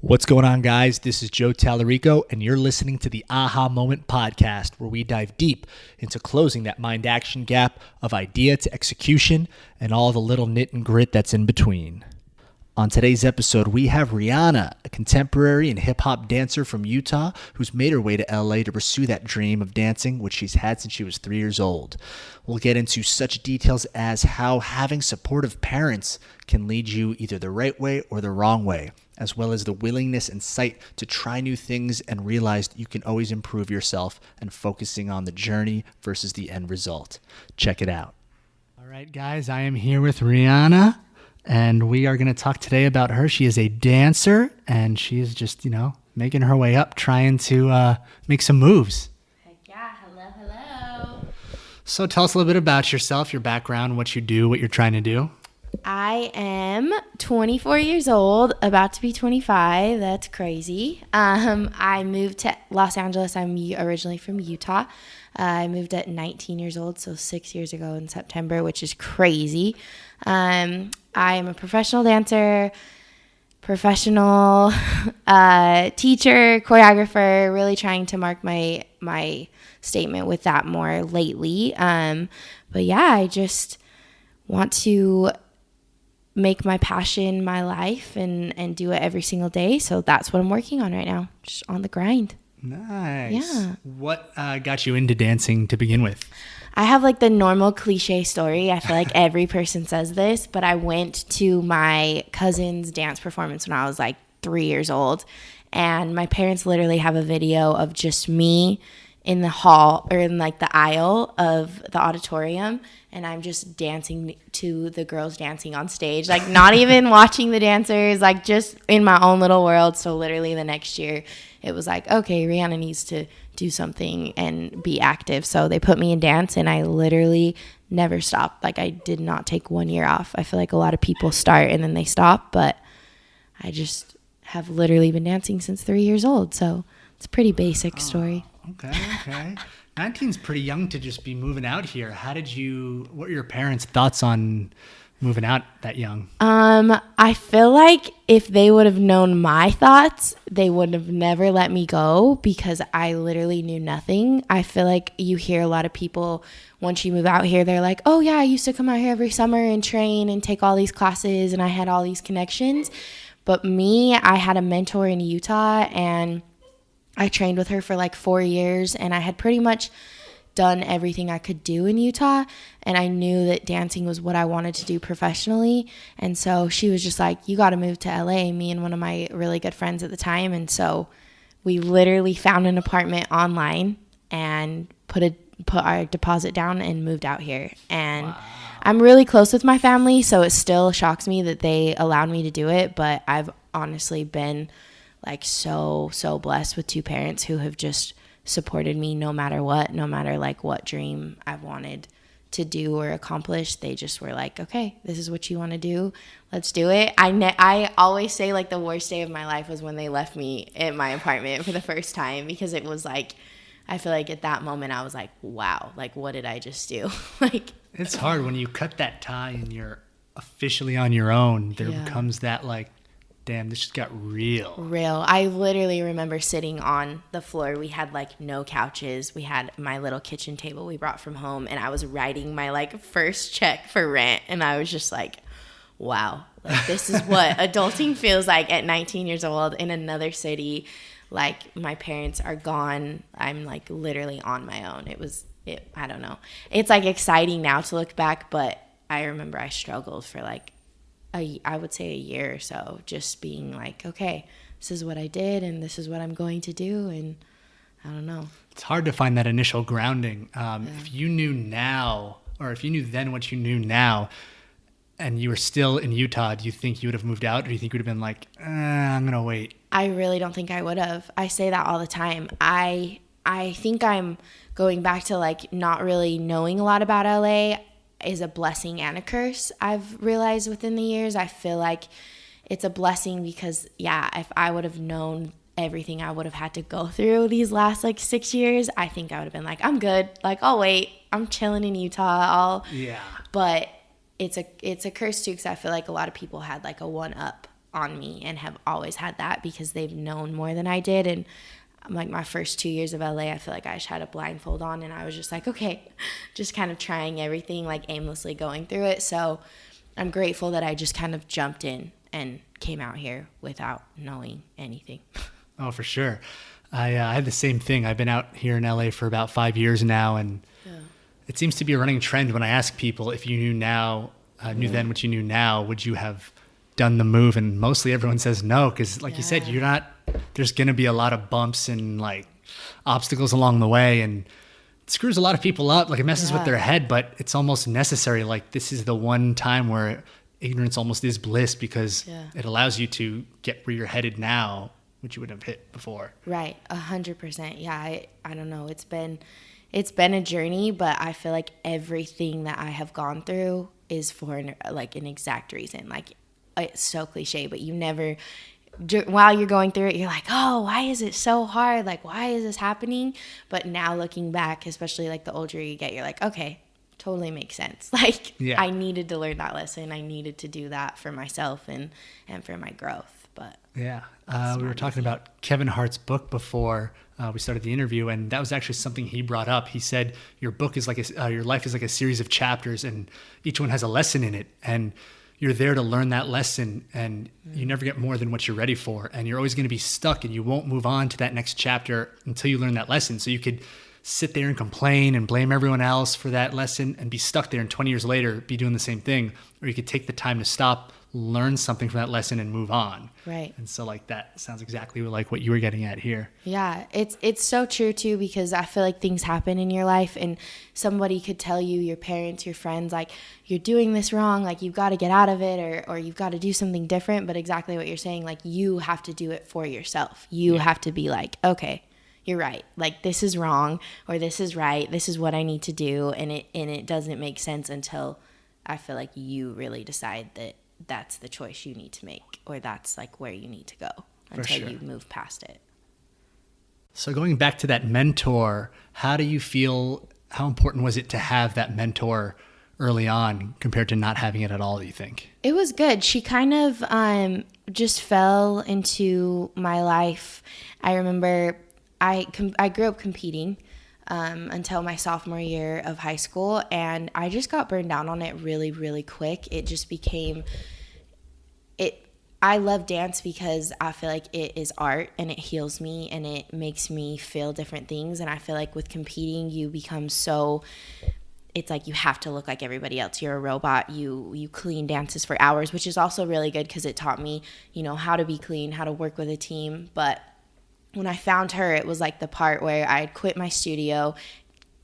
What's going on, guys? This is Joe Tallarico, and you're listening to the Aha Moment podcast, where we dive deep into closing that mind-action gap of idea to execution and all the little nit and grit that's in between. On today's episode, we have Reanna, a contemporary and hip-hop dancer from Utah who's made her way to LA to pursue that dream of dancing, which she's had since she was 3 years old. We'll get into such details as how having supportive parents can lead you either the right way or the wrong way, as well as the willingness and sight to try new things and realize that you can always improve yourself and focusing on the journey versus the end result. Check it out. All right, guys, I am here with Reanna, and we are going to talk today about her. She is a dancer, and she is just, making her way up, trying to make some moves. Heck yeah. Hello. So tell us a little bit about yourself, your background, what you do, what you're trying to do. I am 24 years old, about to be 25. That's crazy. I moved to Los Angeles. I'm originally from Utah. I moved at 19 years old, so 6 years ago in September, which is crazy. I am a professional dancer, professional teacher, choreographer, really trying to mark my statement with that more lately. But yeah, I just want to make my passion my life and do it every single day. So that's what I'm working on right now, just on the grind. Nice. Yeah. What got you into dancing to begin with? I have like the normal cliche story. I feel like every person says this, but I went to my cousin's dance performance when I was like 3 years old. And my parents literally have a video of just me in the hall or in like the aisle of the auditorium, and I'm just dancing to the girls dancing on stage, like not even watching the dancers, like just in my own little world. So literally the next year it was like, okay, Reanna needs to do something and be active. So they put me in dance, and I literally never stopped. Like I did not take 1 year off. I feel like a lot of people start and then they stop, but I just have literally been dancing since 3 years old. So it's a pretty basic story. Okay. 19's pretty young to just be moving out here. What were your parents' thoughts on moving out that young? I feel like if they would have known my thoughts, they would have never let me go because I literally knew nothing. I feel like you hear a lot of people, once you move out here, they're like, oh yeah, I used to come out here every summer and train and take all these classes and I had all these connections. But me, I had a mentor in Utah, and I trained with her for like 4 years, and I had pretty much done everything I could do in Utah, and I knew that dancing was what I wanted to do professionally. And so she was just like, you got to move to LA, me and one of my really good friends at the time. And so we literally found an apartment online and put our deposit down and moved out here. And wow. I'm really close with my family, so it still shocks me that they allowed me to do it, but I've honestly been like so blessed with two parents who have just supported me no matter like what dream I've wanted to do or accomplish. They just were like, okay, this is what you want to do, let's do it. I always say like the worst day of my life was when they left me in my apartment for the first time, because it was like, I feel like at that moment I was like, wow, like what did I just do? Like it's hard when you cut that tie and you're officially on your own. There becomes that like, damn, this just got real. I literally remember sitting on the floor. We had like no couches. We had my little kitchen table we brought from home, and I was writing my like first check for rent, and I was just like, wow, like this is what adulting feels like at 19 years old in another city. Like my parents are gone. I'm like literally on my own. I don't know. It's like exciting now to look back, but I remember I struggled for like I would say a year or so, just being like, okay, this is what I did and this is what I'm going to do. And I don't know. It's hard to find that initial grounding. If you knew now, or if you knew then what you knew now, and you were still in Utah, do you think you would have moved out? Or do you think you would have been like, I'm going to wait? I really don't think I would have. I say that all the time. I think I'm going back to like not really knowing a lot about LA is a blessing and a curse. I've realized within the years, I feel like it's a blessing because if I would have known everything I would have had to go through these last like 6 years, I think I would have been like, I'm good. Like, I'll wait. I'm chilling in Utah. But it's a curse too, because I feel like a lot of people had like a one up on me and have always had that because they've known more than I did. And like my first 2 years of LA, I feel like I just had a blindfold on and I was just like, okay, just kind of trying everything, like aimlessly going through it. So I'm grateful that I just kind of jumped in and came out here without knowing anything. Oh, for sure. I had the same thing. I've been out here in LA for about 5 years now, and it seems to be a running trend when I ask people if you knew now, knew then what you knew now, would you have done the move? And mostly everyone says no, because like you said, there's going to be a lot of bumps and like obstacles along the way, and it screws a lot of people up. Like it messes with their head, but it's almost necessary. Like this is the one time where ignorance almost is bliss, because it allows you to get where you're headed now, which you wouldn't have hit before. Right. 100%. Yeah. I don't know. It's been a journey, but I feel like everything that I have gone through is for an exact reason. Like it's so cliche, but you never, while you're going through it, you're like, oh, why is it so hard? Like, why is this happening? But now looking back, especially like the older you get, you're like, okay, totally makes sense. Like I needed to learn that lesson. I needed to do that for myself and for my growth. But we were talking about Kevin Hart's book before we started the interview, and that was actually something he brought up. He said your book is like your life is like a series of chapters, and each one has a lesson in it, and you're there to learn that lesson, and you never get more than what you're ready for, and you're always going to be stuck, and you won't move on to that next chapter until you learn that lesson. So you could sit there and complain and blame everyone else for that lesson and be stuck there, and 20 years later be doing the same thing, or you could take the time to stop, learn something from that lesson and move on. Right. And so like that sounds exactly like what you were getting at here. Yeah, it's so true too, because I feel like things happen in your life and somebody could tell you, your parents, your friends, like you're doing this wrong, like you've got to get out of it, or you've got to do something different. But exactly what you're saying, like you have to do it for yourself. You have to be like, okay, you're right. Like this is wrong, or this is right. This is what I need to do. And it doesn't make sense until I feel like you really decide that that's the choice you need to make, or that's like where you need to go until you move past it. So going back to that mentor, how do you feel, how important was it to have that mentor early on compared to not having it at all, do you think? It was good. She kind of just fell into my life. I remember I grew up competing until my sophomore year of high school, and I just got burned out on it really, really quick. It just became I love dance because I feel like it is art and it heals me and it makes me feel different things. And I feel like with competing, you become it's like you have to look like everybody else. You're a robot. You clean dances for hours, which is also really good because it taught me, how to be clean, how to work with a team. But when I found her, it was like the part where I had quit my studio,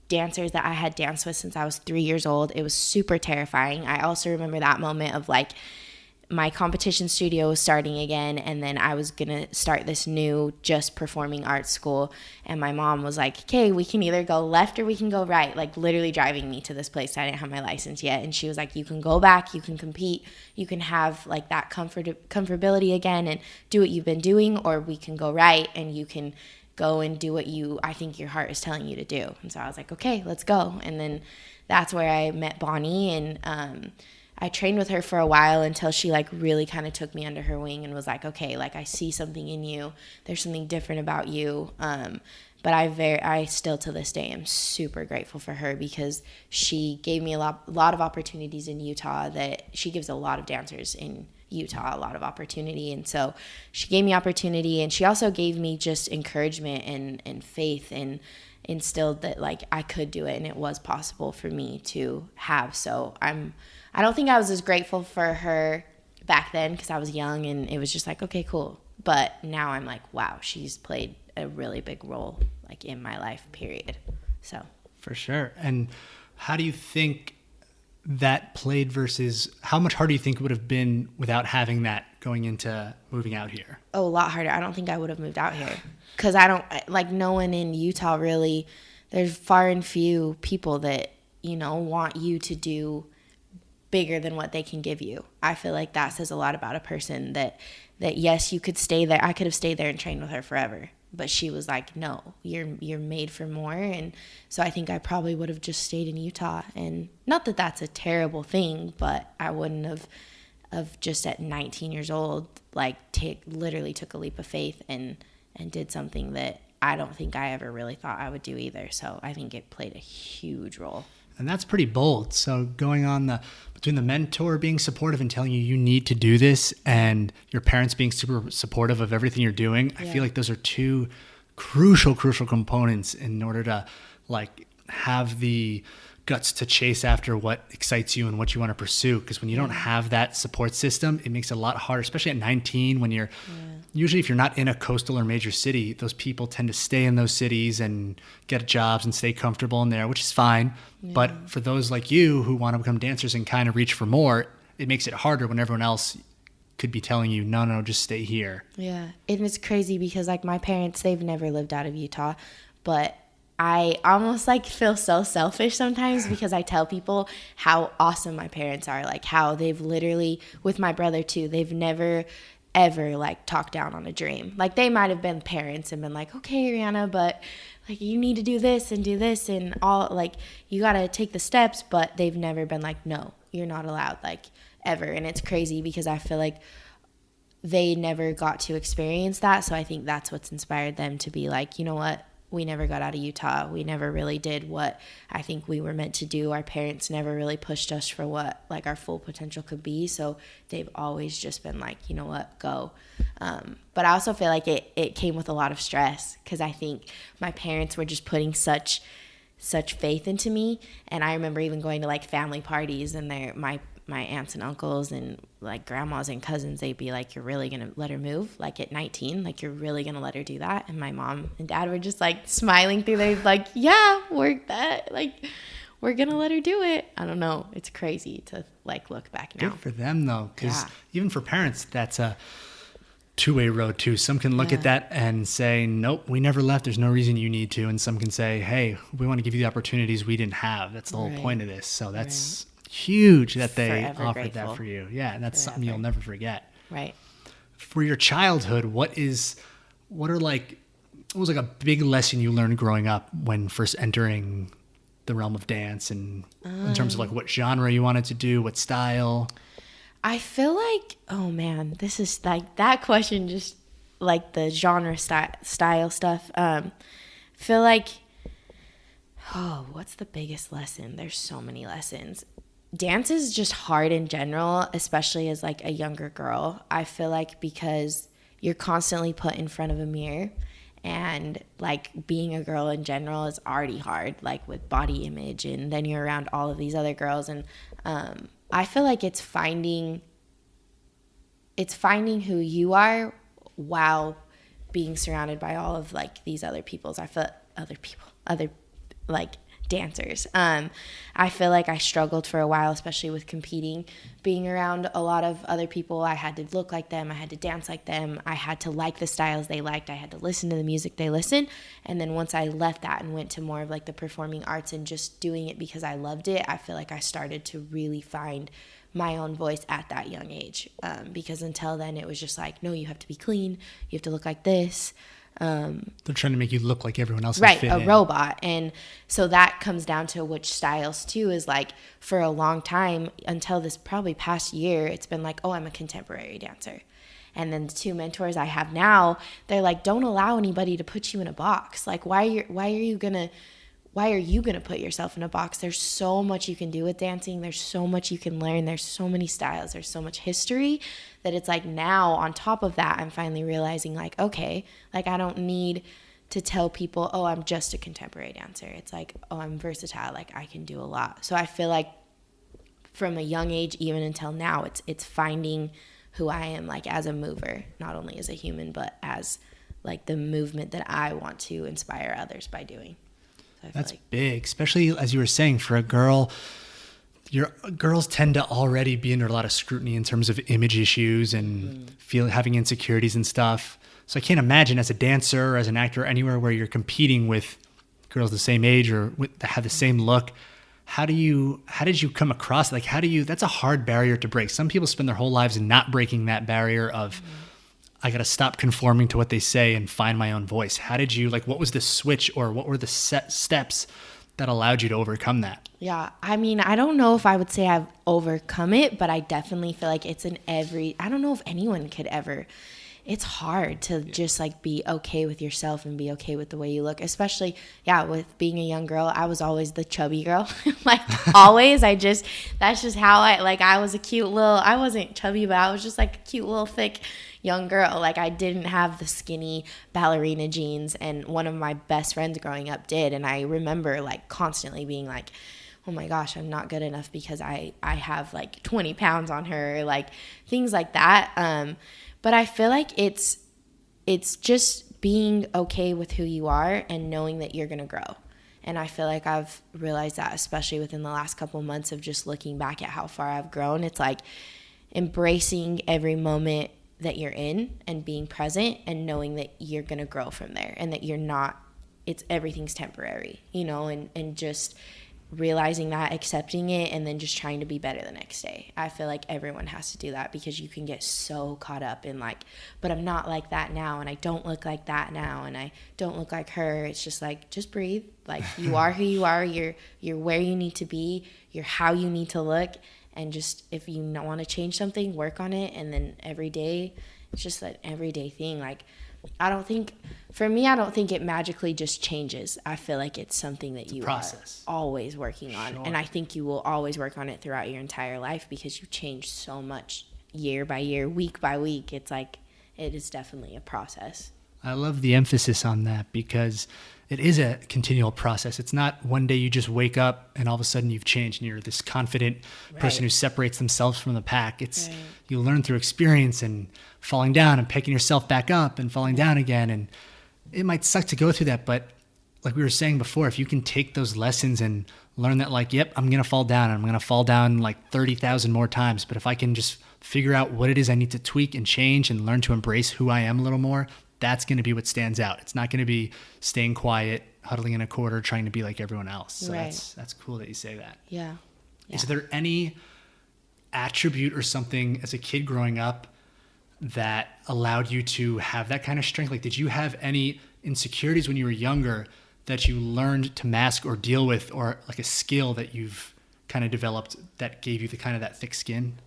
dancers that I had danced with since I was 3 years old. It was super terrifying. I also remember that moment of like, my competition studio was starting again, and then I was going to start this new just performing arts school, and my mom was like, okay, we can either go left or we can go right, like literally driving me to this place. I didn't have my license yet, and she was like, you can go back, you can compete, you can have like that comfortability again and do what you've been doing, or we can go right and you can go and do what I think your heart is telling you to do. And so I was like, okay, let's go. And then that's where I met Bonnie, and I trained with her for a while until she like really kind of took me under her wing and was like, okay, like I see something in you. There's something different about you. But I still to this day am super grateful for her because she gave me a lot of opportunities in Utah that she gives a lot of dancers in Utah a lot of opportunity. And so she gave me opportunity, and she also gave me just encouragement and faith, and instilled that like I could do it and it was possible for me to have. So I don't think I was as grateful for her back then because I was young and it was just like, okay, cool. But now I'm like, wow, she's played a really big role like in my life, period. So for sure. And how do you think that played versus how much harder do you think it would have been without having that going into moving out here? Oh, a lot harder. I don't think I would have moved out here because I don't like no one in Utah really. There's far and few people that, want you to do bigger than what they can give you. I feel like that says a lot about a person that yes, you could stay there. I could have stayed there and trained with her forever. But she was like, no, you're made for more. And so I think I probably would have just stayed in Utah. And not that that's a terrible thing, but I wouldn't have of just at 19 years old, like literally took a leap of faith and did something that I don't think I ever really thought I would do either. So I think it played a huge role. And that's pretty bold. So going on between the mentor being supportive and telling you need to do this and your parents being super supportive of everything you're doing, I feel like those are two crucial components in order to like have the guts to chase after what excites you and what you want to pursue. Because when you don't have that support system, it makes it a lot harder, especially at 19 when you're usually, if you're not in a coastal or major city, those people tend to stay in those cities and get jobs and stay comfortable in there, which is fine. But for those like you who want to become dancers and kind of reach for more, it makes it harder when everyone else could be telling you, no, just stay here. Yeah. And it's crazy because like my parents, they've never lived out of Utah, but I almost like feel so selfish sometimes because I tell people how awesome my parents are, like how they've literally, with my brother too, they've never ever like talked down on a dream. Like they might have been parents and been like, okay, Reanna, but like you need to do this and all, like you got to take the steps, but they've never been like, no, you're not allowed, like ever. And it's crazy because I feel like they never got to experience that. So I think that's what's inspired them to be like, you know what? We never got out of Utah. We never really did what I think we were meant to do. Our parents never really pushed us for what like our full potential could be. So they've always just been like, you know what, go. But I also feel like it came with a lot of stress because I think my parents were just putting such faith into me. And I remember even going to like family parties and my aunts and uncles and like grandmas and cousins, they'd be like, you're really going to let her move? Like at 19, like you're really going to let her do that? And my mom and dad were just like smiling through there like, yeah, we're going to let her do it. I don't know. It's crazy to like look back now. Good for them though. Cause even for parents, that's a two-way road too. Some can look at that and say, nope, we never left. There's no reason you need to. And some can say, hey, we want to give you the opportunities we didn't have. That's the whole point of this. So that's huge that they offered that for you. Yeah, and that's something you'll never forget. Right. For your childhood, what was like a big lesson you learned growing up when first entering the realm of dance, and in terms of like what genre you wanted to do, what style? I feel like, oh man, this is like that question, just like the genre style stuff. Feel like, what's the biggest lesson? There's so many lessons. Dance is just hard in general, especially as like a younger girl. I feel like because you're constantly put in front of a mirror, and like being a girl in general is already hard, like with body image, and then you're around all of these other girls, and I feel like it's finding who you are while being surrounded by all of like these other other like dancers. I feel like I struggled for a while, especially with competing, being around a lot of other people. I had to look like them. I had to dance like them. I had to like the styles they liked. I had to listen to the music they listened. And then once I left that and went to more of like the performing arts and just doing it because I loved it, I feel like I started to really find my own voice at that young age. Because until then it was just like, no, you have to be clean. You have to look like this. They're trying to make you look like everyone else. Right, a robot. And so that comes down to which styles too, is like for a long time until this probably past year, it's been like, oh, I'm a contemporary dancer. And then the two mentors I have now, they're like, don't allow anybody to put you in a box. Like, why are you gonna put yourself in a box? There's so much you can do with dancing. There's so much you can learn. There's so many styles. There's so much history that it's like now on top of that, I'm finally realizing like, okay, like I don't need to tell people, oh, I'm just a contemporary dancer. It's like, oh, I'm versatile. Like I can do a lot. So I feel like from a young age, even until now, it's finding who I am like as a mover, not only as a human, but as like the movement that I want to inspire others by doing. That's like big, especially as you were saying, for a girl. Girls tend to already be under a lot of scrutiny in terms of image issues and having insecurities and stuff. So I can't imagine as a dancer or as an actor or anywhere where you're competing with girls the same age or that have the same look. How did you come across? Like, that's a hard barrier to break. Some people spend their whole lives not breaking that barrier of, I got to stop conforming to what they say and find my own voice. How did you, like, what was the switch or what were the steps that allowed you to overcome that? Yeah, I mean, I don't know if I would say I've overcome it, but I definitely feel like it's I don't know if anyone could ever. It's hard to just like be okay with yourself and be okay with the way you look, especially, with being a young girl. I was always the chubby girl, like always. That's just how I was a cute little, I wasn't chubby, but I was just like a cute little thick young girl. Like I didn't have the skinny ballerina jeans, and one of my best friends growing up did. And I remember like constantly being like, oh my gosh, I'm not good enough because I have like 20 pounds on her, like things like that. But I feel like it's just being okay with who you are and knowing that you're going to grow. And I feel like I've realized that, especially within the last couple months of just looking back at how far I've grown. It's like embracing every moment that you're in and being present and knowing that you're going to grow from there and that everything's temporary, and just realizing that, accepting it, and then just trying to be better the next day. I feel like everyone has to do that because you can get so caught up in like, but I'm not like that now, and I don't look like that now, and I don't look like her. It's just like, just breathe. Like you are who you are. You're where you need to be. You're how you need to look. And just, if you want to change something, work on it. And then every day, it's just an everyday thing. Like, I don't think it magically just changes. I feel like it's something that you are always working on. Sure. And I think you will always work on it throughout your entire life because you change so much year by year, week by week. It's like, it is definitely a process. I love the emphasis on that because it is a continual process. It's not one day you just wake up and all of a sudden you've changed and you're this confident person who separates themselves from the pack. It's you learn through experience and falling down and picking yourself back up and falling down again. And it might suck to go through that, but like we were saying before, if you can take those lessons and learn that like, yep, I'm going to fall down. I'm going to fall down like 30,000 more times. But if I can just figure out what it is I need to tweak and change and learn to embrace who I am a little more, that's going to be what stands out. It's not going to be staying quiet, huddling in a corner, trying to be like everyone else. So that's cool that you say that. Yeah. Is there any attribute or something as a kid growing up that allowed you to have that kind of strength? Like, did you have any insecurities when you were younger that you learned to mask or deal with, or like a skill that you've kind of developed that gave you the kind of that thick skin?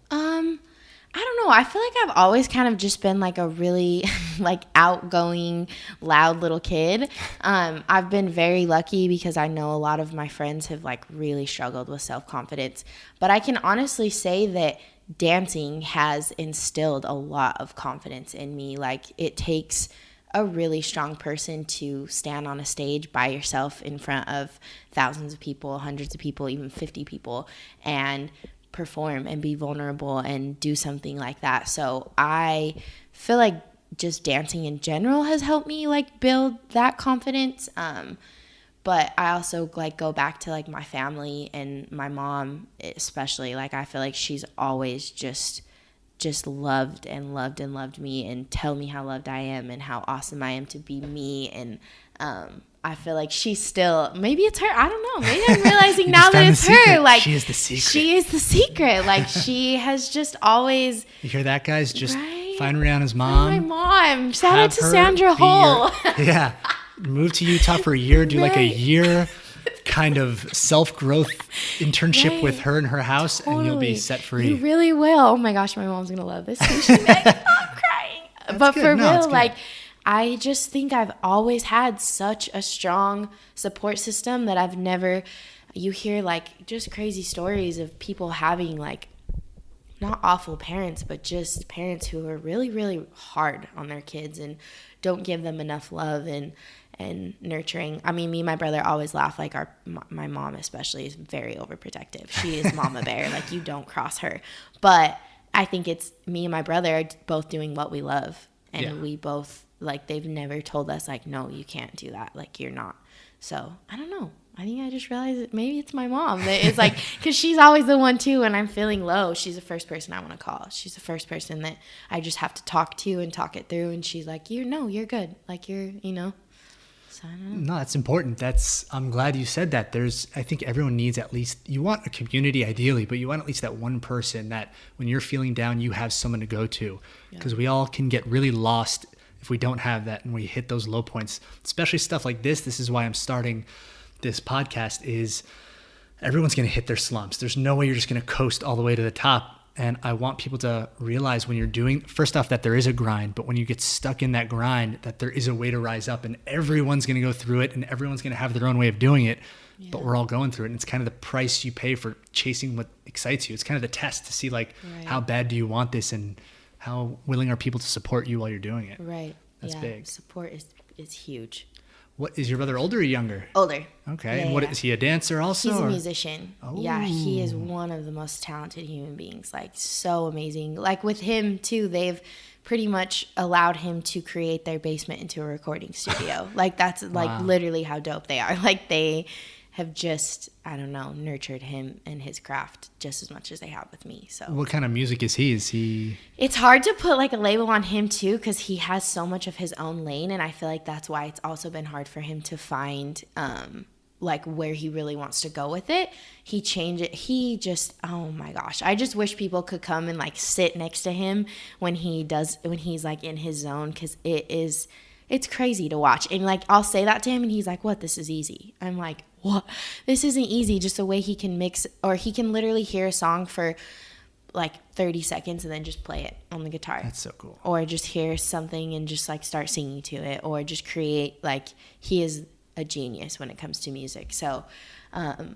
I don't know. I feel like I've always kind of just been like a really like outgoing, loud little kid. I've been very lucky because I know a lot of my friends have like really struggled with self-confidence. But I can honestly say that dancing has instilled a lot of confidence in me. Like, it takes a really strong person to stand on a stage by yourself in front of thousands of people, hundreds of people, even 50 people, and perform and be vulnerable and do something like that. So I feel like just dancing in general has helped me like build that confidence. But I also like go back to like my family and my mom especially. Like, I feel like she's always just loved and loved and loved me and tell me how loved I am and how awesome I am to be me. And I feel like she's still, maybe it's her, I don't know. Maybe I'm realizing now that it's her. Like, she is the secret. She is the secret. Like, she has just always. You hear that, guys? Just find Rihanna's mom. Find my mom. Shout out to Sandra Holt. Move to Utah for a year, do like a year kind of self-growth internship with her in her house, and you'll be set free. You really will. Oh my gosh, my mom's gonna love this. I'm crying. But for real, like, I just think I've always had such a strong support system that I've never, you hear like just crazy stories of people having like not awful parents, but just parents who are really, really hard on their kids and don't give them enough love and nurturing. I mean, me and my brother always laugh, like my mom especially is very overprotective. She is mama bear, like you don't cross her. But I think it's me and my brother are both doing what we love. And we both, like, they've never told us, like, no, you can't do that. Like, you're not. So, I don't know. I think I just realized that maybe it's my mom. It's like, because she's always the one, too, when I'm feeling low. She's the first person I want to call. She's the first person that I just have to talk to and talk it through. And she's like, you're good. Like, So, I don't know. No, that's important. I'm glad you said that. I think everyone needs at least, you want a community ideally, but you want at least that one person that when you're feeling down, you have someone to go to. Because we all can get really lost if we don't have that and we hit those low points, especially stuff like this. This is why I'm starting this podcast is everyone's going to hit their slumps. There's no way you're just going to coast all the way to the top. And I want people to realize when you're doing, first off, that there is a grind, but when you get stuck in that grind, that there is a way to rise up, and everyone's going to go through it and everyone's going to have their own way of doing it. Yeah. But we're all going through it. And it's kind of the price you pay for chasing what excites you. It's kind of the test to see like, how bad do you want this and how willing are people to support you while you're doing it? Right. That's big. Support is huge. What is your brother, older or younger? Older. Okay. Yeah, and what is he, a dancer also? He's a musician. Oh. Yeah, he is one of the most talented human beings. Like, so amazing. Like with him too, they've pretty much allowed him to create their basement into a recording studio. Like that's like literally how dope they are. Like they have just, I don't know, nurtured him and his craft just as much as they have with me. So what kind of music is he? It's hard to put like a label on him too, because he has so much of his own lane, and I feel like that's why it's also been hard for him to find like where he really wants to go with it. He changed it. He just, oh my gosh, I just wish people could come and like sit next to him when he's like in his zone, because it's crazy to watch. And like I'll say that to him and he's like, what, this is easy. I'm like, what? This isn't easy. Just the way he can mix, or he can literally hear a song for like 30 seconds and then just play it on the guitar. That's so cool. Or just hear something and just like start singing to it, or just create. Like he is a genius when it comes to music. So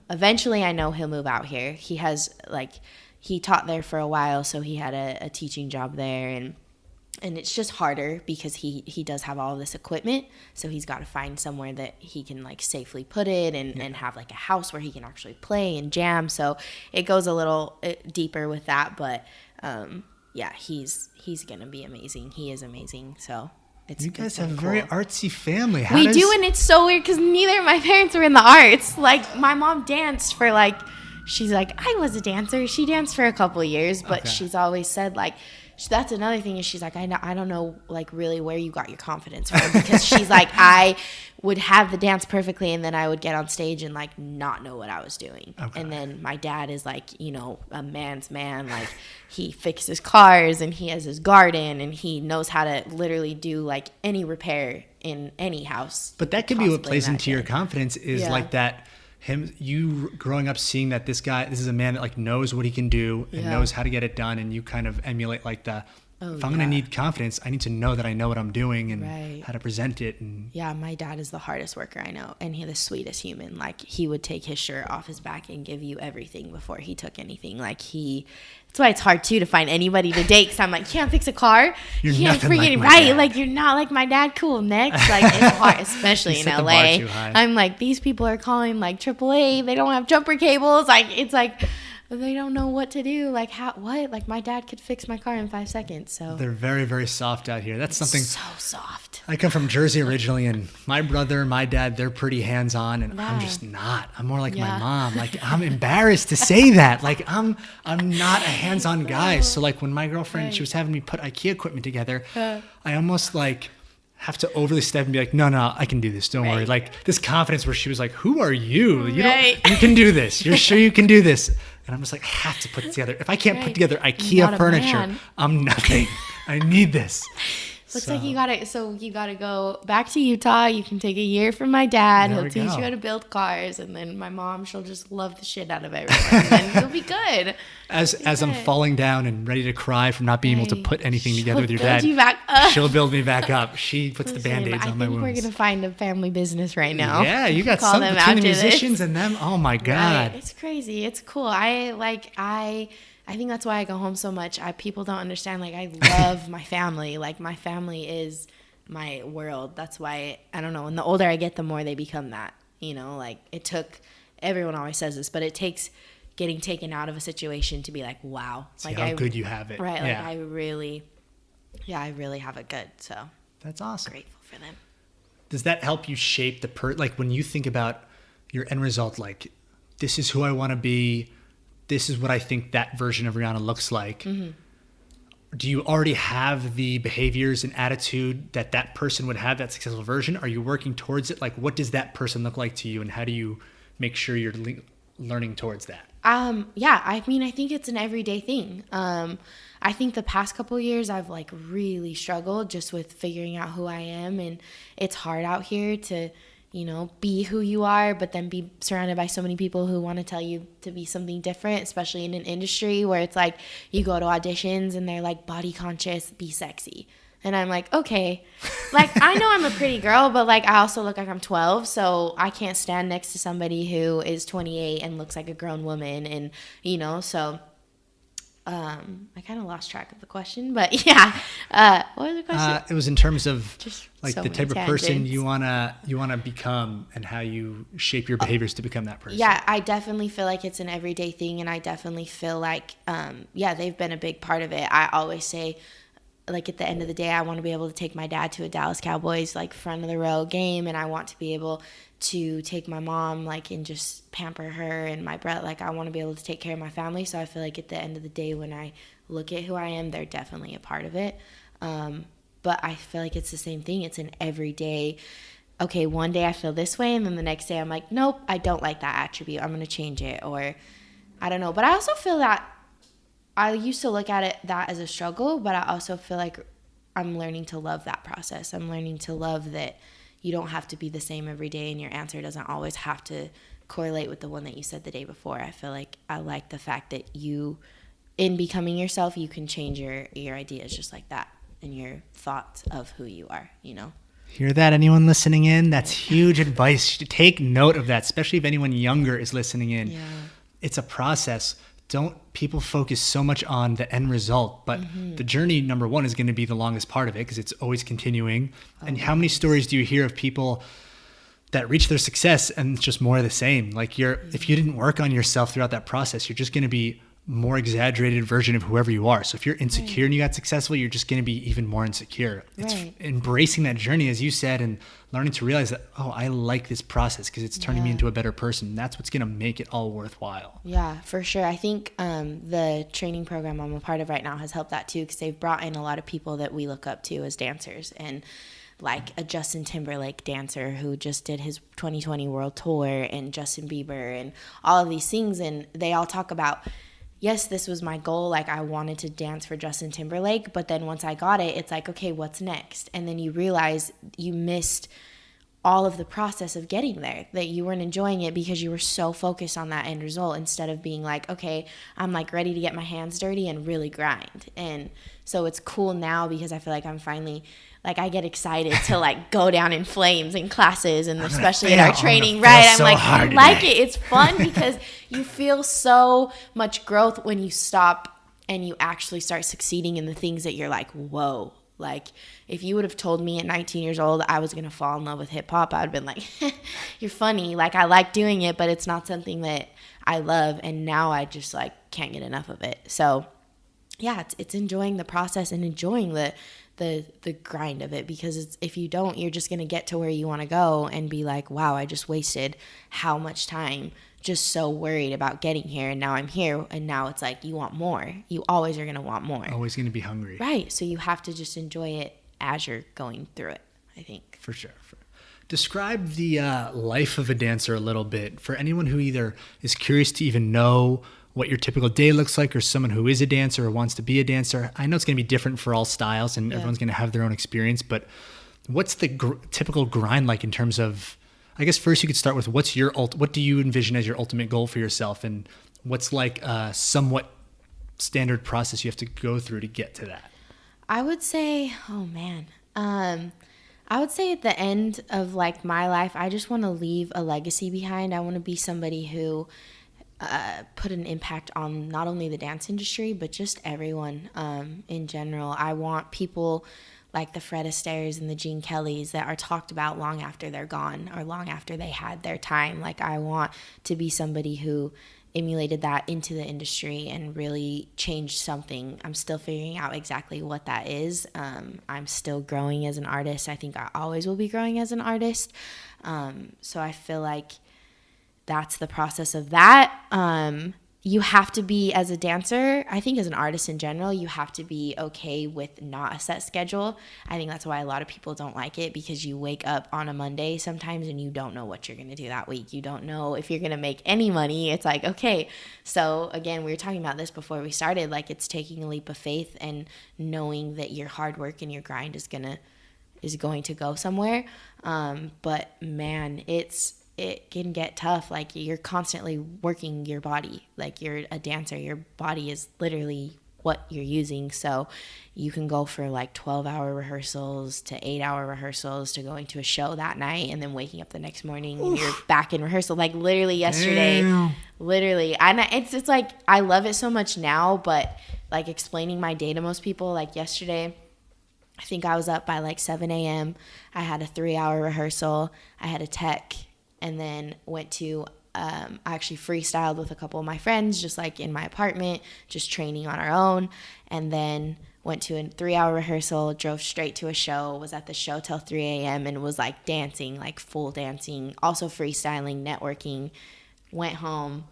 eventually I know he'll move out here. He has like, he taught there for a while, so he had a teaching job there, and it's just harder because he does have all this equipment, so he's got to find somewhere that he can like safely put it and have like a house where he can actually play and jam. So it goes a little deeper with that, but yeah, he's gonna be amazing. He is amazing. So you guys have a very artsy family. We do, and it's so weird because neither of my parents were in the arts. Like my mom danced for like, she's like, I was a dancer. She danced for a couple of years, but she's always said like, that's another thing is she's like, I don't know like really where you got your confidence from, because she's like, I would have the dance perfectly and then I would get on stage and like not know what I was doing. Okay. And then my dad is like, you know, a man's man. Like he fixes cars and he has his garden and he knows how to literally do like any repair in any house. But that could be what plays into your confidence is like that. You growing up seeing that this is a man that like knows what he can do and knows how to get it done, and you kind of emulate like if I'm going to need confidence, I need to know that I know what I'm doing and how to present it. And yeah, my dad is the hardest worker I know, and he's the sweetest human. Like he would take his shirt off his back and give you everything before he took anything. Like that's why it's hard too to find anybody to date, because I'm like, can't fix a car. You're you can't freaking right. Like you're not like my dad. Cool. Next, like it's hard, especially in LA. I'm like, these people are calling like AAA. They don't have jumper cables. Like it's like they don't know what to do. Like what? Like my dad could fix my car in 5 seconds. So they're very, very soft out here. That's something so soft. I come from Jersey originally, and my brother, my dad, they're pretty hands-on, and I'm just not. I'm more like my mom. Like I'm embarrassed to say that. Like I'm not a hands-on guy. So like when my girlfriend, she was having me put IKEA equipment together, I almost like have to overly step and be like, no, I can do this. Don't worry. Like this confidence where she was like, who are you? You can do this. You're sure you can do this? And I'm just like, I have to put it together. If I can't put together IKEA furniture, I'm nothing. I need this. Looks like you gotta go back to Utah. You can take a year from my dad. He'll teach you how to build cars, and then my mom, she'll just love the shit out of everyone, and then you'll be good. As I'm falling down and ready to cry from not being able to put anything together with your dad, she'll build me back up. She puts the Band-Aids on my wounds. I think we're gonna find a family business right now. Yeah, you got some between the musicians and them. Oh my God, it's crazy. It's cool. I think that's why I go home so much. People don't understand. Like, I love my family. Like, my family is my world. That's why, I don't know, and the older I get, the more they become that. You know, like, everyone always says this, but it takes getting taken out of a situation to be like, wow. See how good you have it. Right. Like, I really have it good. So. That's awesome. Grateful for them. Does that help you shape like, when you think about your end result, like, this is who I want to be, this is what I think that version of Reanna looks like. Mm-hmm. Do you already have the behaviors and attitude that person would have, that successful version? Are you working towards it? Like, what does that person look like to you, and how do you make sure you're learning towards that? Yeah, I mean, I think it's an everyday thing. I think the past couple of years I've like really struggled just with figuring out who I am, and it's hard out here to be who you are, but then be surrounded by so many people who want to tell you to be something different, especially in an industry where it's like you go to auditions and they're like, body conscious, be sexy. And I'm like, okay, like, I know I'm a pretty girl, but like, I also look like I'm 12, so I can't stand next to somebody who is 28 and looks like a grown woman. And, so I kind of lost track of the question, but yeah. What was the question? It was in terms of Just like so the type of many person tangents. you wanna become and how you shape your behaviors to become that person. Yeah, I definitely feel like it's an everyday thing, and I definitely feel like, they've been a big part of it. I always say, like, at the end of the day, I want to be able to take my dad to a Dallas Cowboys, like, front of the row game, and I want to be able to take my mom, like, and just pamper her, and my brother, like, I want to be able to take care of my family. So I feel like at the end of the day, when I look at who I am, they're definitely a part of it. But I feel like it's the same thing. It's an everyday, okay, one day I feel this way, and then the next day I'm like, nope, I don't like that attribute. I'm going to change it, or I don't know. But I also feel that I used to look at that as a struggle, but I also feel like I'm learning to love that process. I'm learning to love that you don't have to be the same every day, and your answer doesn't always have to correlate with the one that you said the day before. I feel like I like the fact that in becoming yourself, you can change your ideas just like that, and your thoughts of who you are, Hear that, anyone listening in? That's huge advice. Take note of that, especially if anyone younger is listening in. Yeah. It's a process. Don't people focus so much on the end result, but the journey, number one, is going to be the longest part of it because it's always continuing. And how many stories do you hear of people that reach their success and it's just more of the same? Like if you didn't work on yourself throughout that process, you're just going to be more exaggerated version of whoever you are. So if you're insecure and you got successful, you're just going to be even more insecure. It's embracing that journey, as you said, and learning to realize that, oh, I like this process because it's turning me into a better person. That's what's going to make it all worthwhile. Yeah, for sure. I think the training program I'm a part of right now has helped that too, because they've brought in a lot of people that we look up to as dancers, and like a Justin Timberlake dancer who just did his 2020 world tour, and Justin Bieber, and all of these things. And they all talk about, yes, this was my goal. Like, I wanted to dance for Justin Timberlake, but then once I got it, it's like, okay, what's next? And then you realize you missed all of the process of getting there, that you weren't enjoying it because you were so focused on that end result, instead of being like, okay, I'm like ready to get my hands dirty and really grind. And so it's cool now because I feel like I'm finally, like, I get excited to like go down in flames in classes, and especially in our training, right? I'm like, I like it. It's fun because you feel so much growth when you stop and you actually start succeeding in the things that you're like, whoa. Like, if you would have told me at 19 years old I was going to fall in love with hip hop, I would have been like, you're funny. Like, I like doing it, but it's not something that I love. And now I just like can't get enough of it. So yeah, it's enjoying the process and enjoying the grind of it, because if you don't, you're just going to get to where you want to go and be like, wow, I just wasted how much time just so worried about getting here, and now I'm here, and now it's like you want more. You always are going to want more. Always going to be hungry. Right. So you have to just enjoy it as you're going through it, I think. For sure. Describe the life of a dancer a little bit for anyone who either is curious to even know what your typical day looks like, or someone who is a dancer or wants to be a dancer. I know it's going to be different for all styles, and everyone's going to have their own experience, but what's the typical grind like in terms of, I guess first you could start with what do you envision as your ultimate goal for yourself, and what's like a somewhat standard process you have to go through to get to that? I would say, I would say at the end of like my life, I just want to leave a legacy behind. I want to be somebody who put an impact on not only the dance industry, but just everyone in general. I want people like the Fred Astaire's and the Gene Kellys that are talked about long after they're gone, or long after they had their time. Like, I want to be somebody who emulated that into the industry and really changed something. I'm still figuring out exactly what that is. I'm still growing as an artist. I think I always will be growing as an artist. So I feel like that's the process of that. You have to be, as a dancer, I think as an artist in general, you have to be okay with not a set schedule. I think that's why a lot of people don't like it, because you wake up on a Monday sometimes and you don't know what you're going to do that week. You don't know if you're going to make any money. It's like, okay. So again, we were talking about this before we started, like, it's taking a leap of faith and knowing that your hard work and your grind is going to is going to go somewhere. But man, it can get tough. Like, you're constantly working your body. Like, you're a dancer. Your body is literally what you're using. So you can go for like 12-hour rehearsals to 8-hour rehearsals to going to a show that night and then waking up the next morning and you're back in rehearsal. Like, literally yesterday, literally. And it's like, I love it so much now, but like explaining my day to most people, like yesterday, I think I was up by like 7 a.m. I had a 3-hour rehearsal. I had a tech, and then went to, I actually freestyled with a couple of my friends, just like in my apartment, just training on our own. And then went to a 3-hour rehearsal, drove straight to a show, was at the show till 3 a.m. and was like dancing, like full dancing, also freestyling, networking. Went home,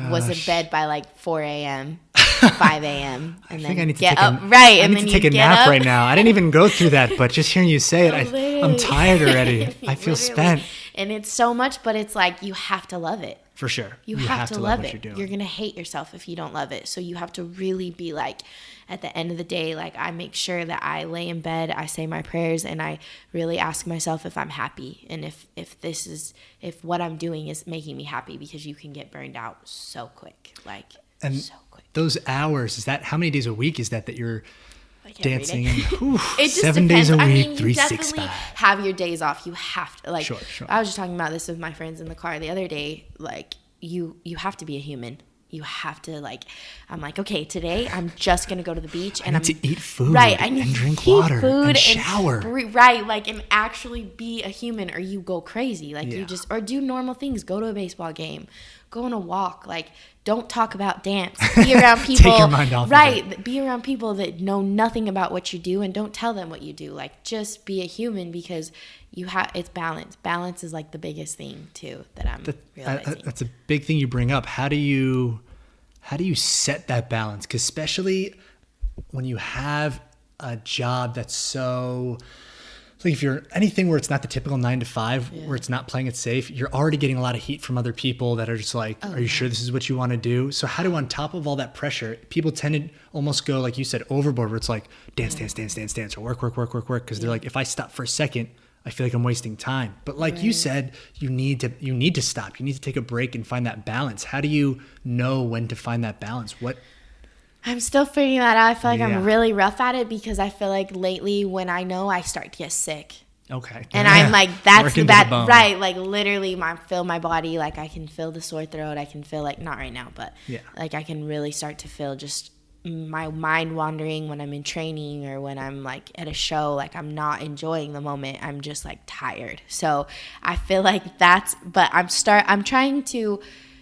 was in bed by like 4 a.m., 5 a.m. and then get up. Right. I need to take a nap right now. I didn't even go through that, but just hearing you say it, I'm tired already. I feel spent. And it's so much, but it's like, you have to love it. For sure. You have to love it. You're going to hate yourself if you don't love it. So you have to really be like, at the end of the day, like, I make sure that I lay in bed, I say my prayers, and I really ask myself if I'm happy and if what I'm doing is making me happy, because you can get burned out so quick. So quick. Those hours, is that how many days a week is that you're dancing? It just 7 depends. days a week, I mean, you 365. definitely have your days off. You have to, like, Sure. I was just talking about this with my friends in the car the other day. Like, you have to be a human. You have to, like, I'm like, okay, today I'm just going to go to the beach and I need to eat food and drink water and shower. And actually be a human, or you go crazy. Like, you just, or do normal things. Go to a baseball game. Go on a walk. Like, don't talk about dance. Be around people. Take your mind off of it. Be around people that know nothing about what you do, and don't tell them what you do. Like, just be a human, because it's balance. Balance is like the biggest thing too that I'm realizing. That's a big thing you bring up. How do you set that balance? Because especially when you have a job that's so, like, if you're anything where it's not the typical 9 to 5, where it's not playing it safe, you're already getting a lot of heat from other people that are just like, are you sure this is what you want to do? So how do, on top of all that pressure, people tend to almost go, like you said, overboard, where it's like dance, or work, because they're like, if I stop for a second, I feel like I'm wasting time. But like you said, you need to stop. You need to take a break and find that balance. How do you know when to find that balance? I'm still figuring that out. I feel like I'm really rough at it, because I feel like lately when I know, I start to get sick. Okay. And I'm like, that's bad. Right. Like, literally, I feel my body. Like, I can feel the sore throat. I can feel, like, not right now, but like, I can really start to feel just my mind wandering when I'm in training, or when I'm like at a show. Like, I'm not enjoying the moment. I'm just like tired. So I feel like but I'm trying to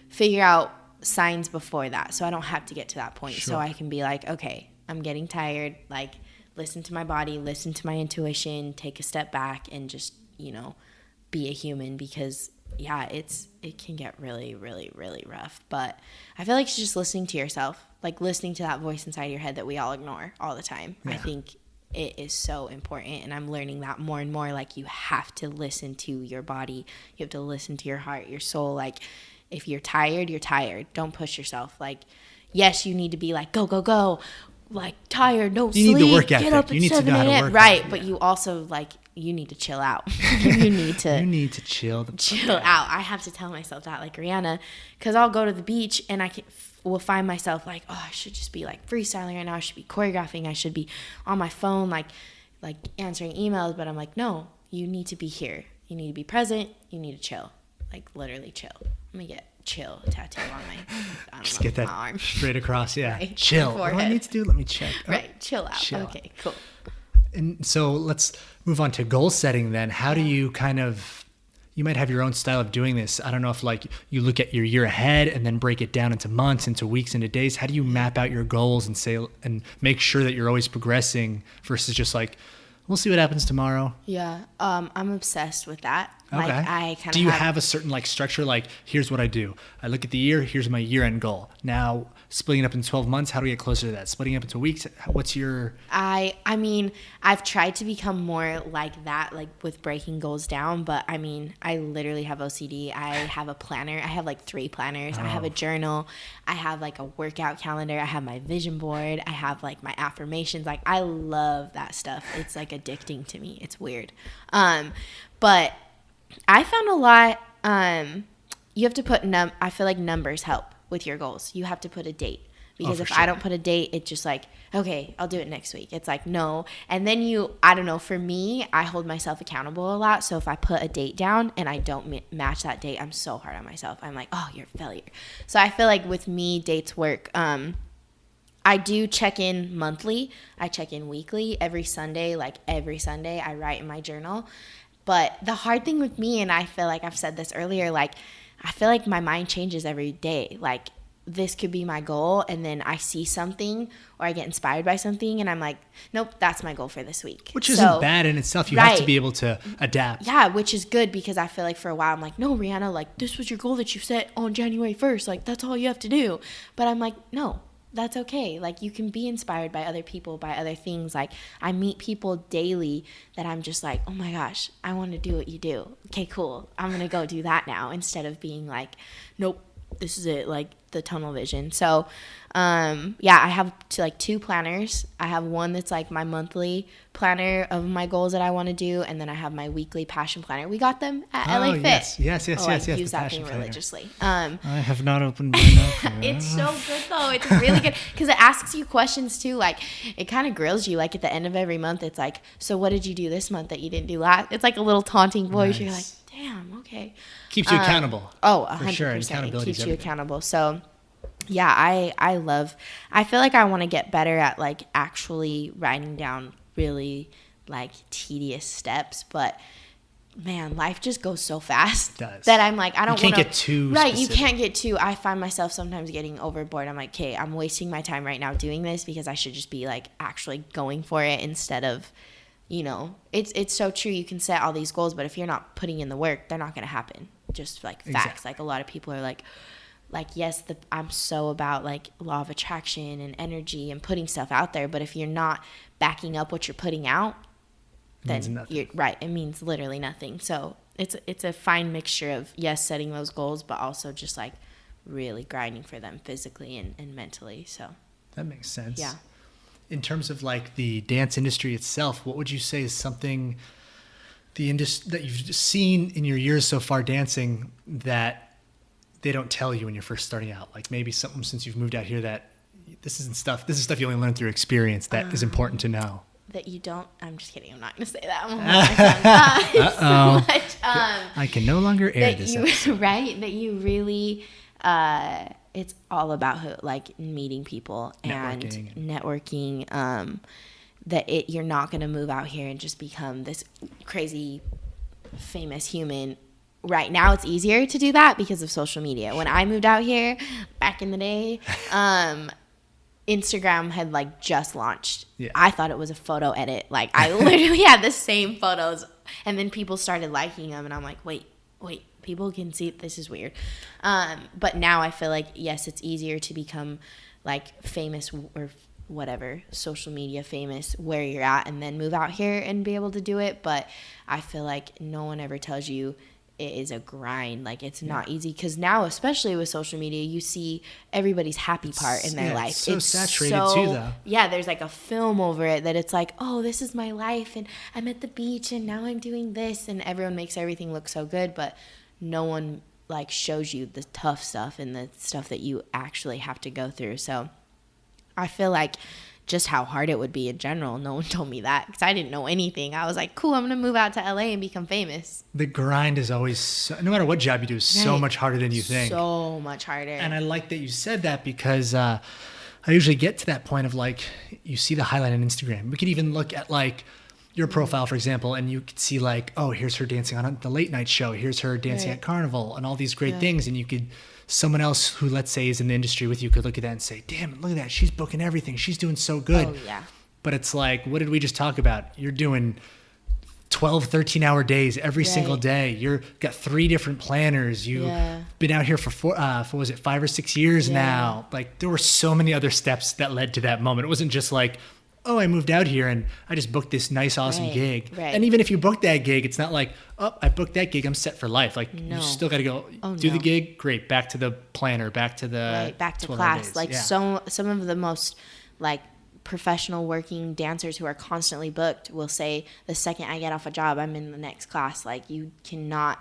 figure out signs before that, so I don't have to get to that point. Sure. So I can be like, okay, I'm getting tired. Like, listen to my body, listen to my intuition, take a step back, and just, be a human, because it can get really, really, really rough. But I feel like it's just listening to yourself, like listening to that voice inside your head that we all ignore all the time. I think it is so important, and I'm learning that more and more. Like, you have to listen to your body, you have to listen to your heart, your soul. Like, if you're tired, you're tired. Don't push yourself. Like, yes, you need to be like, go, like, tired, don't sleep, need the work ethic. Get up you at 7 a.m. Right, but you also, like, you need to chill out. you need to chill out. I have to tell myself that, like Reanna, because I'll go to the beach and will find myself like, oh, I should just be like freestyling right now. I should be choreographing. I should be on my phone, like answering emails. But I'm like, no, you need to be here. You need to be present. You need to chill, like literally chill. Let me get chill tattoo on my, just get that arm. Straight across. Yeah. Right. Chill. What do I need to do? Let me check. Right. Chill out. Okay, cool. And so let's move on to goal setting then. How do you you might have your own style of doing this. I don't know if like you look at your year ahead and then break it down into months, into weeks, into days. How do you map out your goals and make sure that you're always progressing versus just like, we'll see what happens tomorrow? Yeah. I'm obsessed with that. Okay. Like, do you have a certain like structure? Like, here's what I do. I look at the year. Here's my year-end goal. Now, splitting it up in 12 months. How do we get closer to that? Splitting it up into weeks. What's your? I mean, I've tried to become more like that, like with breaking goals down. But I mean, I literally have OCD. I have a planner. I have like 3 planners. I have a journal. I have like a workout calendar. I have my vision board. I have like my affirmations. Like, I love that stuff. It's like a addicting to me. It's weird. But I found a lot, you have to put, I feel like numbers help with your goals. You have to put a date. Because if I don't put a date, it's just like, okay, I'll do it next week. It's like, no. And then I don't know, for me, I hold myself accountable a lot. So if I put a date down and I don't match that date, I'm so hard on myself. I'm like, oh, you're a failure. So I feel like with me, dates work. I do check in monthly. I check in weekly. Every Sunday I write in my journal. But the hard thing with me, and I feel like I've said this earlier, like I feel like my mind changes every day. Like this could be my goal, and then I see something or I get inspired by something and I'm like, nope, that's my goal for this week. Which isn't bad in itself. You have to be able to adapt. Yeah, which is good, because I feel like for a while I'm like, no, Reanna, like this was your goal that you set on January 1st. Like that's all you have to do. But I'm like, no, that's okay. Like you can be inspired by other people, by other things. Like I meet people daily that I'm just like, oh my gosh, I want to do what you do. Okay, cool. I'm going to go do that now, instead of being like, nope, this is it, like the tunnel vision. So I have two planners. I have one that's like my monthly planner of my goals that I want to do, and then I have my weekly passion planner. We got them at LA Fit. Yes. I use that thing religiously. I have not opened mine up. It's so good though. It's really good because it asks you questions too. Like it kind of grills you. Like at the end of every month, it's like, so what did you do this month that you didn't do last? It's like a little taunting voice. Nice. You're like, damn, okay. Keeps you accountable. Oh, 100%. For sure. Accountability keeps you accountable. So yeah, I feel like I want to get better at like actually writing down really like tedious steps, but man, life just goes so fast that I'm like, I don't want to. You can't get too specific. You can't get too. I find myself sometimes getting overboard. I'm like, okay, I'm wasting my time right now doing this because I should just be like actually going for it instead of, it's so true. You can set all these goals, but if you're not putting in the work, they're not going to happen. Just like facts. Exactly. Like a lot of people are like yes, I'm so about like law of attraction and energy and putting stuff out there. But if you're not backing up what you're putting out, then you're right. It means literally nothing. So it's a fine mixture of, yes, setting those goals, but also just like really grinding for them physically and mentally. So that makes sense. Yeah. In terms of like the dance industry itself, what would you say is something that you've seen in your years so far dancing that they don't tell you when you're first starting out? Like maybe something since you've moved out here that this is stuff you only learn through experience that is important to know. That you don't. I'm just kidding. I'm not going to say that. I can no longer air this episode. Right? That you really, it's all about like meeting people and networking. That you're not going to move out here and just become this crazy famous human. Right now it's easier to do that because of social media. When I moved out here back in the day, Instagram had like just launched. Yeah. I thought it was a photo edit. Like I literally had the same photos, and then people started liking them, and I'm like, wait, people can see this is weird. But now I feel like, yes, it's easier to become like famous or whatever, social media famous where you're at, and then move out here and be able to do it. But I feel like no one ever tells you it is a grind. Like it's not easy, because now, especially with social media, you see everybody's happy part in their life. It's saturated too, though. Yeah, there's like a film over it that it's like, oh, this is my life, and I'm at the beach, and now I'm doing this, and everyone makes everything look so good, but no one like shows you the tough stuff and the stuff that you actually have to go through. So I feel like just how hard it would be in general. No one told me that because I didn't know anything. I was like, cool, I'm going to move out to LA and become famous. The grind is always, no matter what job you do, is so much harder than you think. So much harder. And I like that you said that, because I usually get to that point of like, you see the highlight on Instagram. We could even look at like your profile, for example, and you could see like, oh, here's her dancing on the late night show. Here's her dancing at Carnival and all these great things. And you could, someone else who, let's say, is in the industry with you could look at that and say, damn, look at that. She's booking everything. She's doing so good. Oh, yeah. But it's like, what did we just talk about? You're doing 12, 13-hour days every single day. You've got 3 different planners. You've been out here for 5 or 6 years now. Like, there were so many other steps that led to that moment. It wasn't just like, oh, I moved out here and I just booked this nice, awesome gig. Right. And even if you booked that gig, it's not like, oh, I booked that gig, I'm set for life. Like, you still got to go do the gig. Great. Back to the planner, back to the back to class. days. Like some of the most like professional working dancers who are constantly booked will say, the second I get off a job, I'm in the next class. Like, you can't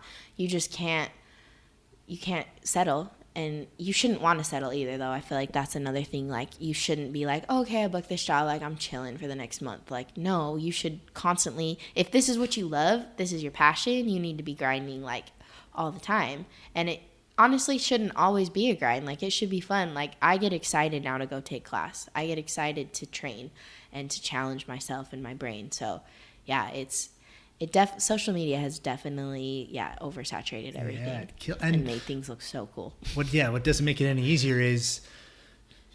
settle. And you shouldn't want to settle either, though. I feel like that's another thing. Like, you shouldn't be like, oh, okay, I booked this job, like, I'm chilling for the next month. Like, no, you should constantly, if this is what you love, this is your passion, you need to be grinding, like, all the time. And it honestly shouldn't always be a grind. Like, it should be fun. Like, I get excited now to go take class. I get excited to train and to challenge myself and my brain. So, yeah, social media has definitely oversaturated everything and made things look so cool. What doesn't make it any easier is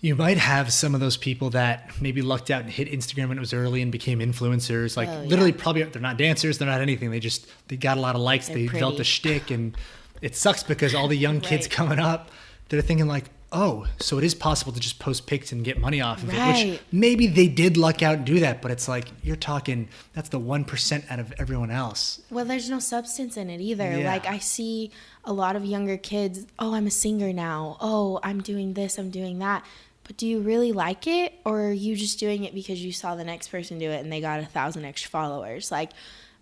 you might have some of those people that maybe lucked out and hit Instagram when it was early and became influencers. Like literally probably they're not dancers, they're not anything. They got a lot of likes, they built a shtick, and it sucks because all the young kids coming up, they're thinking like, oh, so it is possible to just post pics and get money off of it, which maybe they did luck out and do that, but it's like, you're talking, that's the 1% out of everyone else. Well, there's no substance in it either. Yeah. Like, I see a lot of younger kids, oh, I'm a singer now. Oh, I'm doing this, I'm doing that. But do you really like it? Or are you just doing it because you saw the next person do it and they got 1,000 extra followers? Like,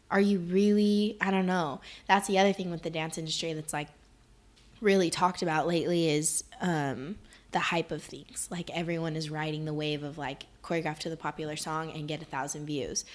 are you really, I don't know. That's the other thing with the dance industry that's like, really talked about lately is the hype of things. Like, everyone is riding the wave of like choreograph to the popular song and get 1,000 views,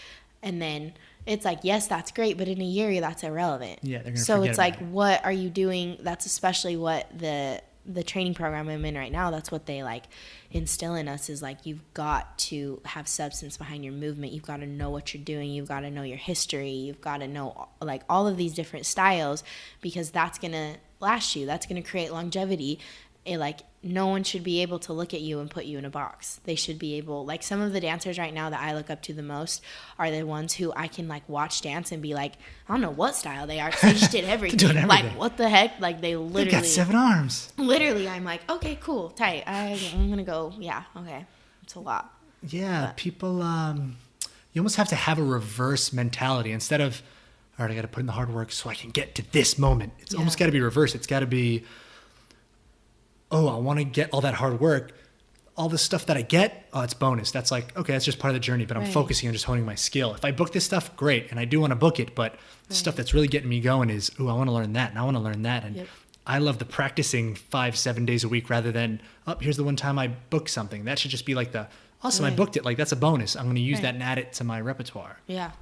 and then it's like, yes, that's great, but in a year that's irrelevant. Yeah, they're gonna so it's like, it. What are you doing? That's especially what the training program I'm in right now, that's what they like instill in us, is like, you've got to have substance behind your movement. You've got to know what you're doing. You've got to know your history. You've got to know like all of these different styles, because that's going to last you. That's going to create longevity. Like, no one should be able to look at you and put you in a box. They should be able, like, some of the dancers right now that I look up to the most are the ones who I can like watch dance and be like, I don't know what style they are, because they just did everything. Like, what the heck? Like, they literally, they've got 7 arms. Literally, I'm like, okay, cool, tight. I'm gonna go. Yeah, okay, it's a lot. Yeah, but people, you almost have to have a reverse mentality instead of, all right, I got to put in the hard work so I can get to this moment. It's almost got to be reversed. It's got to be, oh, I want to get all that hard work. All the stuff that I get, oh, it's bonus. That's like, okay, that's just part of the journey, but I'm focusing on just honing my skill. If I book this stuff, great, and I do want to book it, but the stuff that's really getting me going is, oh, I want to learn that, and I want to learn that. And I love the practicing 5-7 days a week rather than, oh, here's the one time I booked something. That should just be like the, awesome, I booked it. Like, that's a bonus. I'm going to use that and add it to my repertoire. Yeah.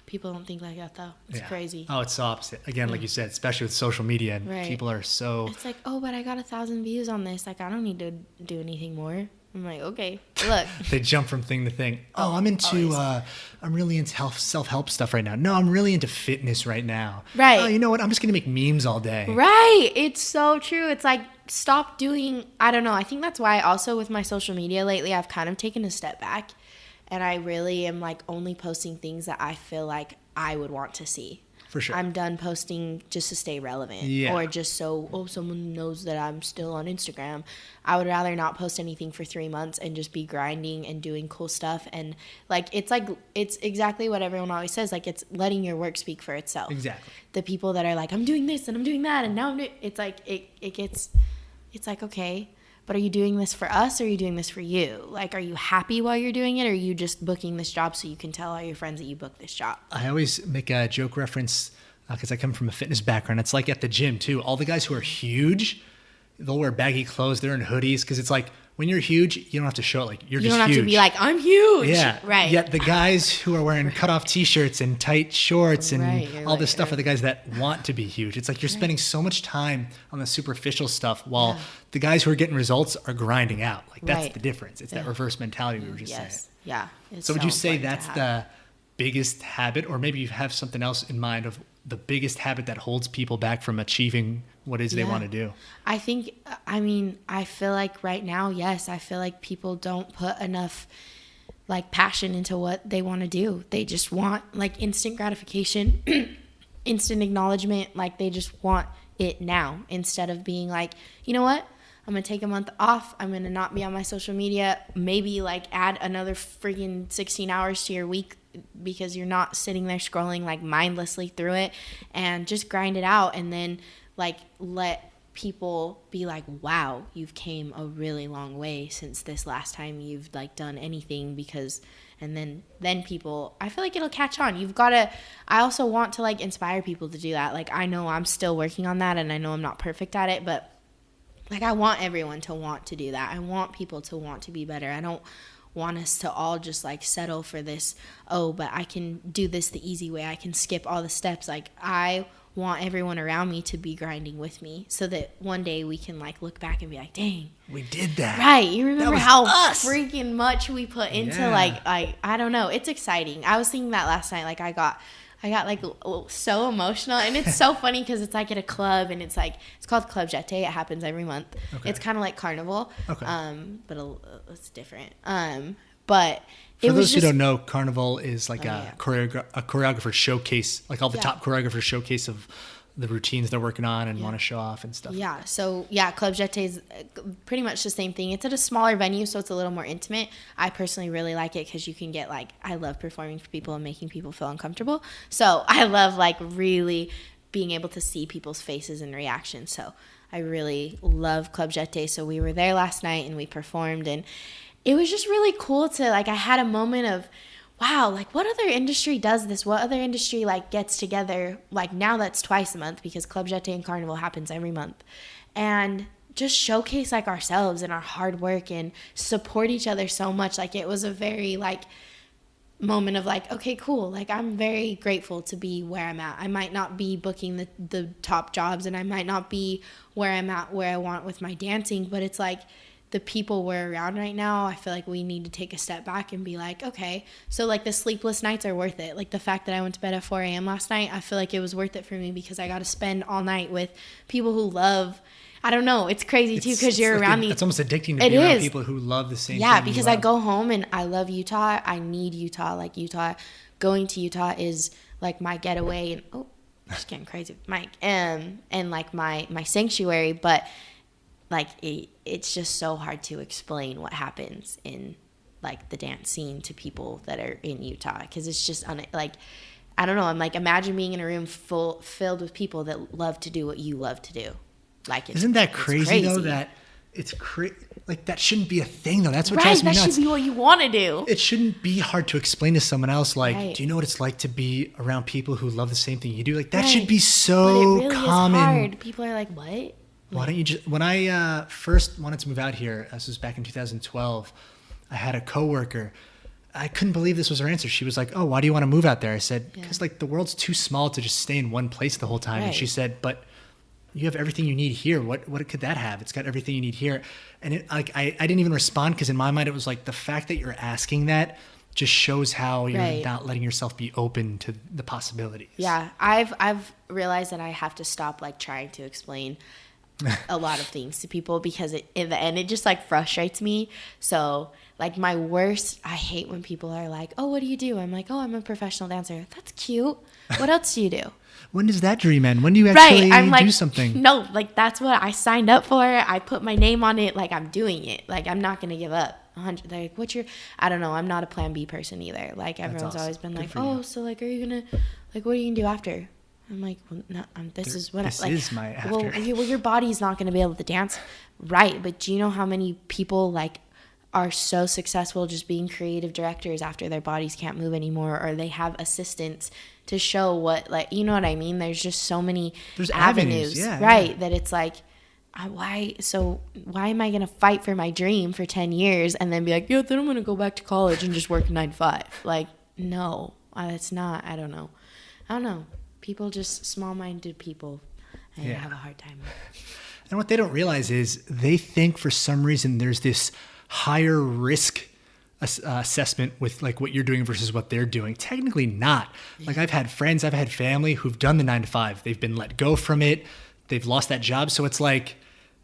People don't think like that, though. It's crazy. Oh, it's the opposite. Again, like you said, especially with social media, and people are so... It's like, oh, but I got 1,000 views on this. Like, I don't need to do anything more. I'm like, okay, look. They jump from thing to thing. Oh, I'm really into self-help stuff right now. No, I'm really into fitness right now. Right. Oh, you know what? I'm just going to make memes all day. Right. It's so true. It's like, stop doing... I don't know. I think that's why also with my social media lately, I've kind of taken a step back. And I really am like only posting things that I feel like I would want to see. For sure. I'm done posting just to stay relevant. Yeah. Or just so, someone knows that I'm still on Instagram. I would rather not post anything for 3 months and just be grinding and doing cool stuff. And it's exactly what everyone always says. Like, it's letting your work speak for itself. Exactly. The people that are like, I'm doing this and I'm doing that and now I'm doing, it's like, it's like, okay. But are you doing this for us or are you doing this for you? Like, are you happy while you're doing it, or are you just booking this job so you can tell all your friends that you booked this job? I always make a joke reference because I come from a fitness background. It's like at the gym, too. All the guys who are huge, they'll wear baggy clothes. They're in hoodies because it's like, when you're huge, you don't have to show it. Like, you're just huge. You don't have to be like, I'm huge. Yeah. Right. Yet the guys who are wearing cutoff T-shirts and tight shorts and all this stuff are the guys that want to be huge. It's like you're spending so much time on the superficial stuff while the guys who are getting results are grinding out. Like, that's the difference. It's that reverse mentality we were just saying. Yeah. So would you say that's the biggest habit, or maybe you have something else in mind of the biggest habit that holds people back from achieving what it is they want to do? I feel like right now, yes, I feel like people don't put enough like passion into what they want to do. They just want like instant gratification, instant acknowledgement. Like, they just want it now, instead of being like, you know what? I'm going to take a month off. I'm going to not be on my social media. Maybe like add another freaking 16 hours to your week, because you're not sitting there scrolling like mindlessly through it, and just grind it out. And then like let people be like, wow, you've came a really long way since this last time you've like done anything, because and then people, I feel like it'll catch on. You've got to, I also want to like inspire people to do that. Like, I know I'm still working on that, and I know I'm not perfect at it, but like, I want everyone to want to do that. I want people to want to be better. I don't want us to all just like settle for this, oh, but I can do this the easy way, I can skip all the steps. Like, I want everyone around me to be grinding with me, so that one day we can like look back and be like, dang, we did that. Right. You remember how us. freaking much we put into like I don't know. It's exciting. I was thinking that last night. Like, I got like so emotional, and it's so funny because it's like at a club, and it's like, it's called Club Jete. It happens every month. Okay. It's kind of like Carnival, but it's different. But for those who don't know, Carnival is like a choreographer showcase, like all the top choreographers showcase of the routines they're working on and want to show off and stuff. Yeah. So Club Jete is pretty much the same thing. It's at a smaller venue, so it's a little more intimate. I personally really like it because you can get like, I love performing for people and making people feel uncomfortable. So I love like really being able to see people's faces and reactions. So I really love Club Jete. So we were there last night and we performed, and it was just really cool to like, I had a moment of, wow, like what other industry does this? What other industry like gets together? Like, now that's twice a month, because Club Jete and Carnival happens every month, and just showcase like ourselves and our hard work and support each other so much. Like, it was a very like moment of like, okay, cool. Like, I'm very grateful to be where I'm at. I might not be booking the top jobs, and I might not be where I'm at, where I want with my dancing, but it's like, the people we're around right now, I feel like we need to take a step back and be like, okay, so like the sleepless nights are worth it. Like, the fact that I went to bed at 4 a.m. last night, I feel like it was worth it for me, because I got to spend all night with people who love, I don't know, it's crazy too, because you're like around it's almost addicting to be around people who love the same thing. Yeah, because I go home and I love Utah. I need Utah. Like, Utah, going to Utah is like my getaway, and I'm just getting crazy with Mike, and like my sanctuary, but like it's just so hard to explain what happens in like the dance scene to people that are in Utah, because it's just like, I don't know, I'm like, imagine being in a room filled with people that love to do what you love to do. Like, isn't that crazy though? That it's like, that shouldn't be a thing though. That's what drives me nuts. That should be what you want to do. It shouldn't be hard to explain to someone else. Like, do you know what it's like to be around people who love the same thing you do? Like, that should be so but it really common. Is hard. People are like, what? Why don't you just, when I first wanted to move out here, this was back in 2012, I had a coworker. I couldn't believe this was her answer. She was like, oh, why do you want to move out there? I said, because like the world's too small to just stay in one place the whole time. And she said, but you have everything you need here. What could that have? It's got everything you need here. And it, like, I didn't even respond, because in my mind it was like, the fact that you're asking that just shows how you're not letting yourself be open to the possibilities. Yeah, I've realized that I have to stop like trying to explain a lot of things to people, because in the end it just like frustrates me. So like, my worst, I hate when people are like, oh, what do you do? I'm like, oh, I'm a professional dancer. That's cute. What else do you do? When does that dream end? When do you actually I'm like, do something? No, like, that's what I signed up for. I put my name on it. Like, I'm doing it. Like, I'm not going to give up. Like, I don't know. I'm not a plan B person either. Like, everyone's always been like, oh, so like, are you going to, like, what are you going to do after? I'm like, well, no, this is my after. Well, your body's not going to be able to dance. Right. But do you know how many people like are so successful just being creative directors after their bodies can't move anymore, or they have assistants to show what, like, you know what I mean? There's just so many avenues, right? That it's like, why am I going to fight for my dream for 10 years and then be like, yeah, then I'm going to go back to college and just work 9 to 5. Like, no, it's not. I don't know. People, just small-minded people, I have a hard time with. And what they don't realize is they think for some reason there's this higher risk assessment with like what you're doing versus what they're doing. Technically not. Like, I've had friends, I've had family who've done the 9 to 5. They've been let go from it. They've lost that job. So it's like,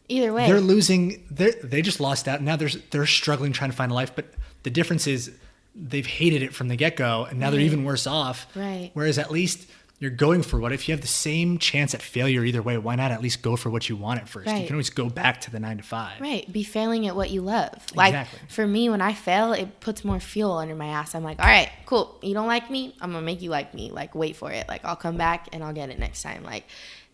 either way, they're losing. They just lost out. Now they're struggling trying to find a life. But the difference is they've hated it from the get-go, and now they're even worse off. Right. Whereas at least you're going for what, if you have the same chance at failure either way, why not at least go for what you want at first? Right. You can always go back to the 9 to 5. Right. Be failing at what you love. Like, Exactly. for me, when I fail, it puts more fuel under my ass. I'm like, all right, cool. You don't like me? I'm going to make you like me. Like, wait for it. Like, I'll come back and I'll get it next time. Like,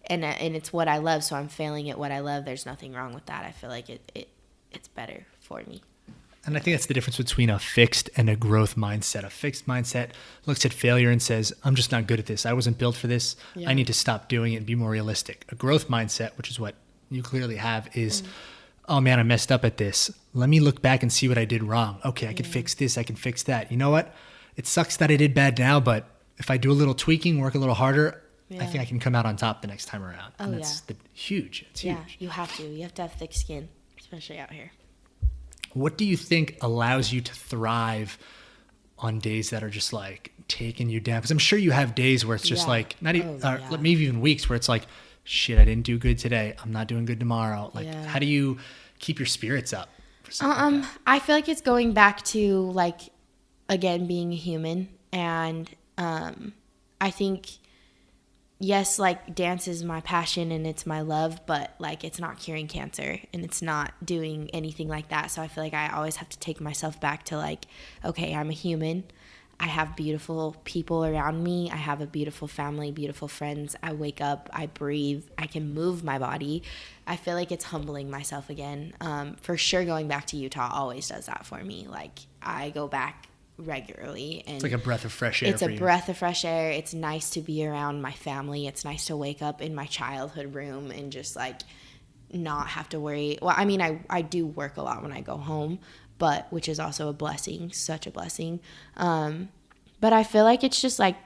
and it's what I love. So I'm failing at what I love. There's nothing wrong with that. I feel like it's better for me. And I think that's the difference between a fixed and a growth mindset. A fixed mindset looks at failure and says, I'm just not good at this. I wasn't built for this. Yeah. I need to stop doing it and be more realistic. A growth mindset, which is what you clearly have, is, oh man, I messed up at this. Let me look back and see what I did wrong. Okay, I can fix this. I can fix that. You know what? It sucks that I did bad now, but if I do a little tweaking, work a little harder, I think I can come out on top the next time around. Oh, and that's huge. It's huge. Yeah, you have to. You have to have thick skin, especially out here. What do you think allows you to thrive on days that are just like taking you down? Because I'm sure you have days where it's just like, not even, maybe even weeks where it's like, shit, I didn't do good today. I'm not doing good tomorrow. Like, how do you keep your spirits up? For something like that? I feel like it's going back to, like, again, being a human. And I think, yes, like, dance is my passion and it's my love, but, like, it's not curing cancer and it's not doing anything like that. So I feel like I always have to take myself back to, like, okay, I'm a human. I have beautiful people around me. I have a beautiful family, beautiful friends. I wake up, I breathe, I can move my body. I feel like it's humbling myself again. For sure, going back to Utah always does that for me. Like, I go back regularly, and it's like a breath of fresh air. It's a breath of fresh air. It's nice to be around my family. It's nice to wake up in my childhood room and just, like, not have to worry. Well, I mean, I do work a lot when I go home, but which is also a blessing, such a blessing. But I feel like it's just, like,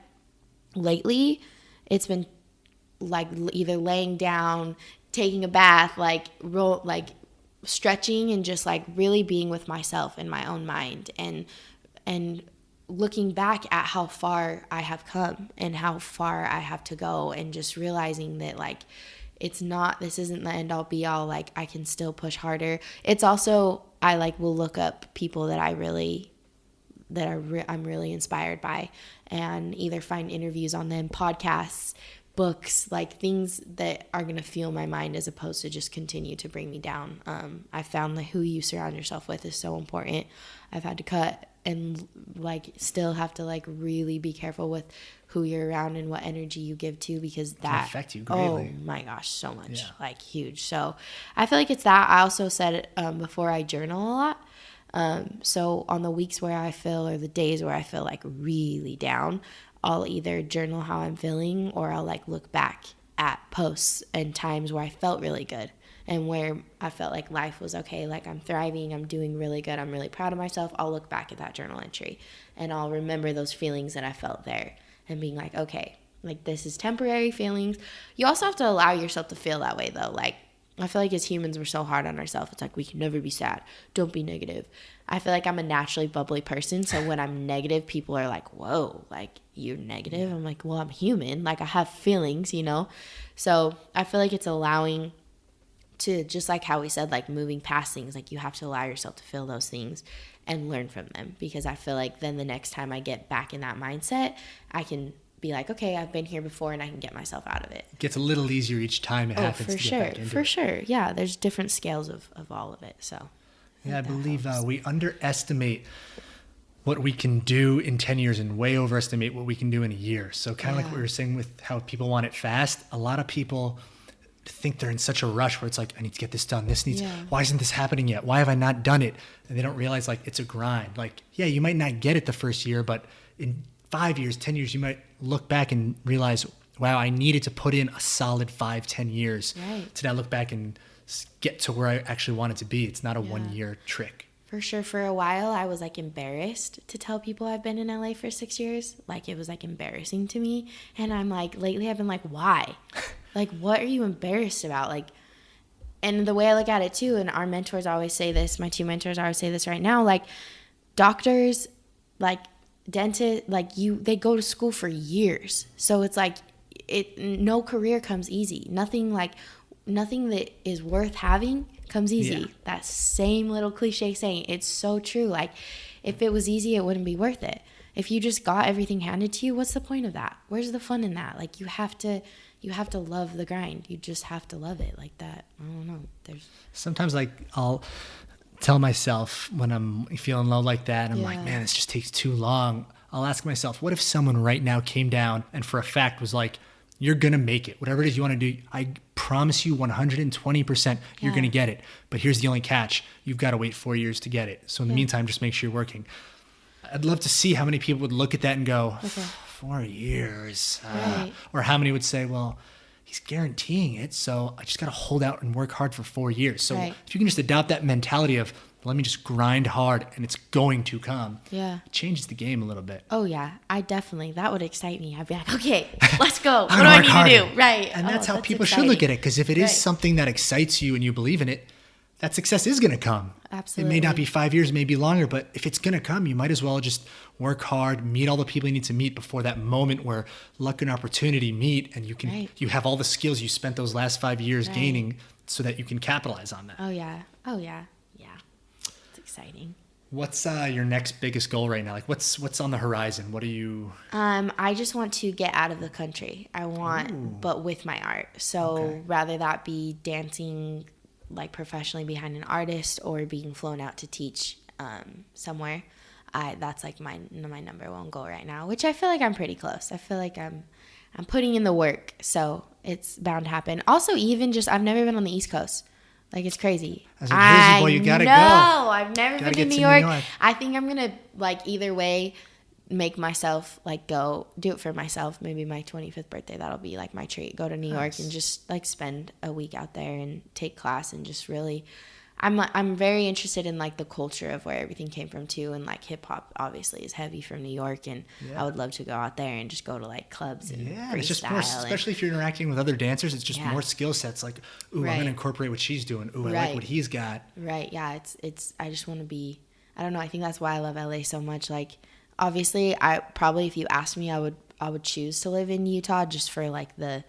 lately it's been, like, either laying down, taking a bath, like stretching, and just, like, really being with myself in my own mind, and looking back at how far I have come and how far I have to go, and just realizing that, like, this isn't the end all be all. Like, I can still push harder. It's also, I, like, will look up people that I'm really inspired by, and either find interviews on them, podcasts, books, like, things that are going to fuel my mind as opposed to just continue to bring me down. I found that who you surround yourself with is so important. I've had to cut and, like, still have to, like, really be careful with who you're around and what energy you give to, because that affect you greatly. Oh my gosh, so much. Like, huge. So I feel like it's that. I also said it before, I journal a lot. So on the weeks where I feel, or the days where I feel, like, really down, I'll either journal how I'm feeling, or I'll, like, look back at posts and times where I felt really good and where I felt like life was okay, like, I'm thriving, I'm doing really good, I'm really proud of myself. I'll look back at that journal entry and I'll remember those feelings that I felt there, and being like, okay, like, this is temporary feelings. You also have to allow yourself to feel that way, though. Like, I feel like as humans, we're so hard on ourselves. It's like, we can never be sad. Don't be negative. I feel like I'm a naturally bubbly person. So when I'm negative, people are like, whoa, like, you're negative? I'm like, well, I'm human. Like, I have feelings, you know? So I feel like it's allowing to, just like how we said, like, moving past things. Like, you have to allow yourself to feel those things and learn from them. Because I feel like then the next time I get back in that mindset, I can be like, okay, I've been here before and I can get myself out of it. It gets a little easier each time it happens. For sure. For sure. Yeah, there's different scales of all of it. So yeah, I believe we underestimate what we can do in 10 years and way overestimate what we can do in a year. So kind of like what we were saying with how people want it fast, a lot of people think they're in such a rush where it's like, I need to get this done. Why isn't this happening yet? Why have I not done it? And they don't realize, like, it's a grind. Like, yeah, you might not get it the first year, but in 5 years, 10 years, you might look back and realize, wow, I needed to put in a solid 5-10 years to now look back and get to where I actually wanted to be. It's not a 1 year trick. For sure. For a while, I was, like, embarrassed to tell people I've been in LA for 6 years. Like, it was, like, embarrassing to me. And I'm like, lately I've been like, why? Like, what are you embarrassed about? Like, and the way I look at it too, and our mentors always say this, my 2 mentors always say this right now, like, doctors, like, dentists, like, they go to school for years. So it's like, no career comes easy. Nothing that is worth having comes easy. Yeah. That same little cliche saying, it's so true. Like, if it was easy, it wouldn't be worth it. if you just got everything handed to you, what's the point of that? Where's the fun in that? Like, you have to love the grind. You just have to love it like that. I don't know. Sometimes, like, I'll tell myself when I'm feeling low like that, I'm like, man, this just takes too long. I'll ask myself, what if someone right now came down and for a fact was like, you're going to make it. Whatever it is you want to do, I promise you 120% you're going to get it. But here's the only catch. You've got to wait 4 years to get it. So in the meantime, just make sure you're working. I'd love to see how many people would look at that and go, 4 years. Right. Or how many would say, well, he's guaranteeing it, so I just got to hold out and work hard for 4 years. So if you can just adopt that mentality of, let me just grind hard and it's going to come. Yeah. It changes the game a little bit. Oh, yeah. That would excite me. I'd be like, okay, let's go. What do I need to do? Right. And that's how people should look at it. Because if it is something that excites you and you believe in it, that success is going to come. Absolutely. It may not be 5 years, it may be longer, but if it's going to come, you might as well just work hard, meet all the people you need to meet before that moment where luck and opportunity meet, and you have all the skills you spent those last 5 years gaining so that you can capitalize on that. Oh, yeah. It's exciting. What's your next biggest goal right now? Like, what's on the horizon? What are you? I just want to get out of the country. But with my art. So rather that be dancing like professionally behind an artist or being flown out to teach somewhere. That's like my number one goal right now, which I feel like I'm pretty close. I feel like I'm putting in the work, so it's bound to happen. Also, even just I've never been on the East Coast. Like, it's crazy. As a Jersey boy, you gotta go. No, I've never been to New York. I think I'm gonna, like, either way make myself like do it for myself. Maybe my 25th birthday, that'll be like my treat. Go to New York and just like spend a week out there and take class and just really. I'm very interested in like the culture of where everything came from too, and like hip hop obviously is heavy from New York, and I would love to go out there and just go to like clubs and it's just more, especially if you're interacting with other dancers, it's just more skill sets. Like, ooh, I'm gonna incorporate what she's doing. Ooh, I like what he's got. Right, yeah. It's I just want to be. I don't know. I think that's why I love LA so much. Like, obviously, I probably if you asked me, I would choose to live in Utah just for like the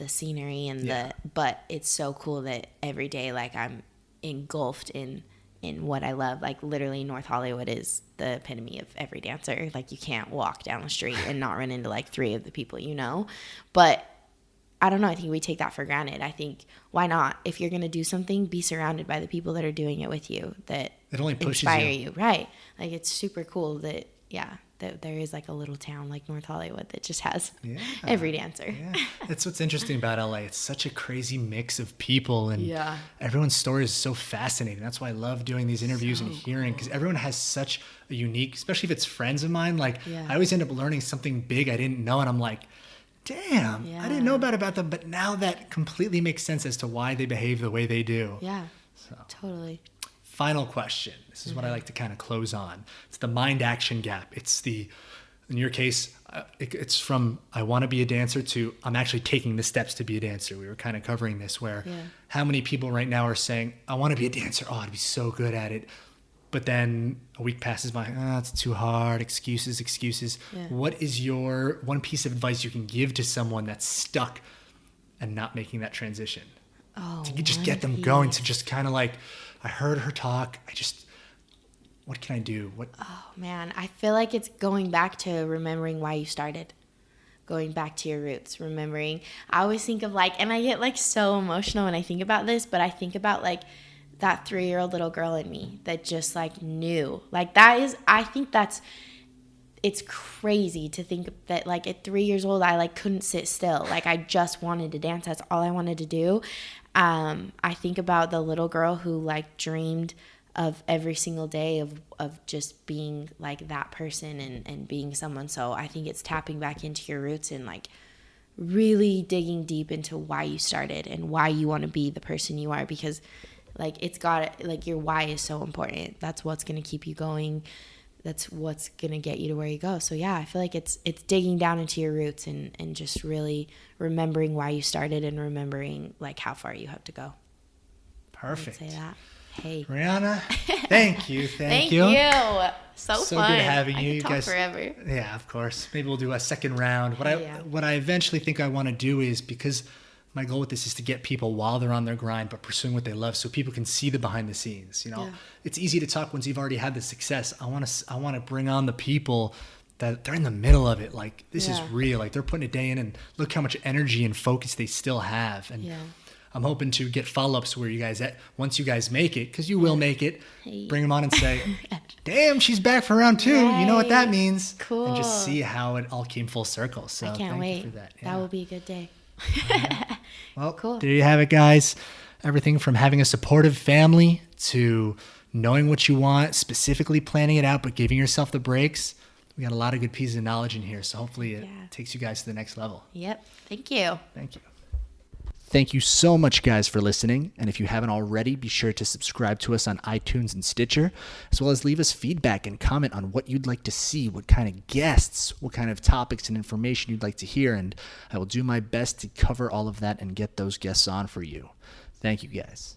scenery and but it's so cool that every day like I'm engulfed in what I love. Like, literally North Hollywood is the epitome of every dancer. Like, you can't walk down the street and not run into like 3 of the people you know. But I don't know, I think we take that for granted. I think, why not? If you're gonna do something, be surrounded by the people that are doing it with you, that it only pushes inspire you. Right. Like, it's super cool that that there is like a little town like North Hollywood that just has every dancer. That's what's interesting about LA. It's such a crazy mix of people, and everyone's story is so fascinating. That's why I love doing these interviews and hearing, because everyone has such a unique, especially if it's friends of mine. Like, I always end up learning something big I didn't know, and I'm like, damn, I didn't know about them, but now that completely makes sense as to why they behave the way they do. Yeah, totally. Final question. This is what I like to kind of close on. It's the mind-action gap. It's in your case, it's from I want to be a dancer to I'm actually taking the steps to be a dancer. We were kind of covering this where how many people right now are saying, I want to be a dancer. Oh, I'd be so good at it. But then a week passes by, it's too hard, excuses. Yeah. What is your one piece of advice you can give to someone that's stuck and not making that transition? To just get them going, to just kind of like, I heard her talk. What can I do? Oh, man. I feel like it's going back to remembering why you started. Going back to your roots, remembering. I always think of like, and I get like so emotional when I think about this, but I think about like that 3-year-old little girl in me that just like knew. Like, it's crazy to think that like at 3 years old, I like couldn't sit still. Like, I just wanted to dance. That's all I wanted to do. I think about the little girl who like dreamed of every single day of just being like that person and being someone. So I think it's tapping back into your roots and like really digging deep into why you started and why you want to be the person you are, because like your why is so important. That's what's going to keep you going. That's what's going to get you to where you go. So yeah, I feel like it's digging down into your roots and just really remembering why you started and remembering like how far you have to go. Perfect. Say that. Hey. Rihanna, thank you. Thank you. So fun. Good having you. I could talk forever. Yeah, of course. Maybe we'll do a second round. What I eventually think I want to do is, because my goal with this is to get people while they're on their grind, but pursuing what they love, so people can see the behind the scenes. You know, it's easy to talk once you've already had the success. I want to bring on the people that they're in the middle of it. Like, this is Yeah. real. Like, they're putting a day in, and look how much energy and focus they still have. And Yeah. I'm hoping to get follow-ups where you guys, once you guys make it, because you will make it, Hey. bring them on and say, damn, she's back for round 2. You know what that Right. means. Cool. And just see how it all came full circle. So I can't thank wait. you for that. That will be a good day. Well, Cool. there you have it, guys. Everything from having a supportive family to knowing what you want, specifically planning it out, but giving yourself the breaks. We got a lot of good pieces of knowledge in here. So hopefully it takes you guys to the next level. Yep. Thank you. Thank you. Thank you so much, guys, for listening. And if you haven't already, be sure to subscribe to us on iTunes and Stitcher, as well as leave us feedback and comment on what you'd like to see, what kind of guests, what kind of topics and information you'd like to hear. And I will do my best to cover all of that and get those guests on for you. Thank you, guys.